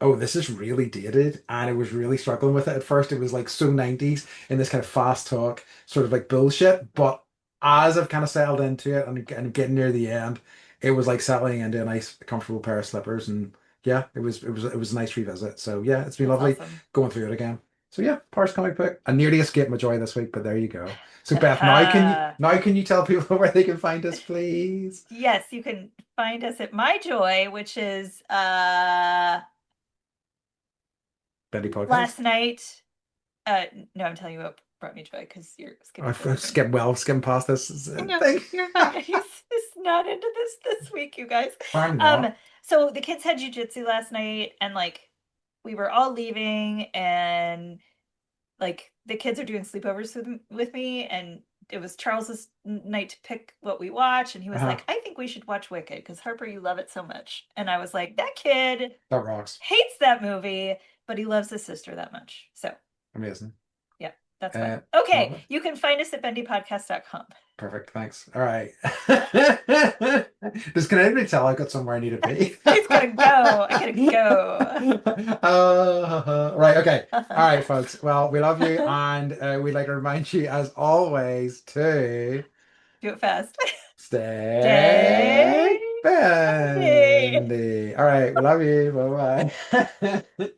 oh, this is really dated, and I was really struggling with it at first. It was like so 90s in this kind of fast talk, sort of like bullshit. But as I've kind of settled into it and getting near the end, it was like settling into a nice, comfortable pair of slippers, and yeah, it was a nice revisit. So yeah, it's been That's lovely awesome. going through it again. So yeah, Paris comic book. I nearly escaped my joy this week, but there you go. So Beth, now can you tell people where they can find us, please? Yes, you can find us at My Joy, which is Bendy Podcast. last night. No, I'm telling you what brought me joy because you're skipping I've forward to me. skimmed past this No, thing. you're fine. He's not into this week, you guys. Apparently Um, not. so the kids had jujitsu last night, and like we were all leaving, and like the kids are doing sleepovers with me, and it was Charles's night to pick what we watch, and he was Uh-huh. like, "I think we should watch Wicked because Harper, you love it so much." And I was like, "That kid That rocks. hates that movie, but he loves his sister that much." So Amazing. yeah, that's fun. Love Okay, it. you can find us at bendypodcast.com. Perfect. Thanks. All right. Can anybody tell I got somewhere I need to be? He's gotta go. I gotta go. Right. Okay. All right, folks. Well, we love you, and we'd like to remind you, as always, to Do it fast. stay Stay. bendy. All right. We love you. Bye bye.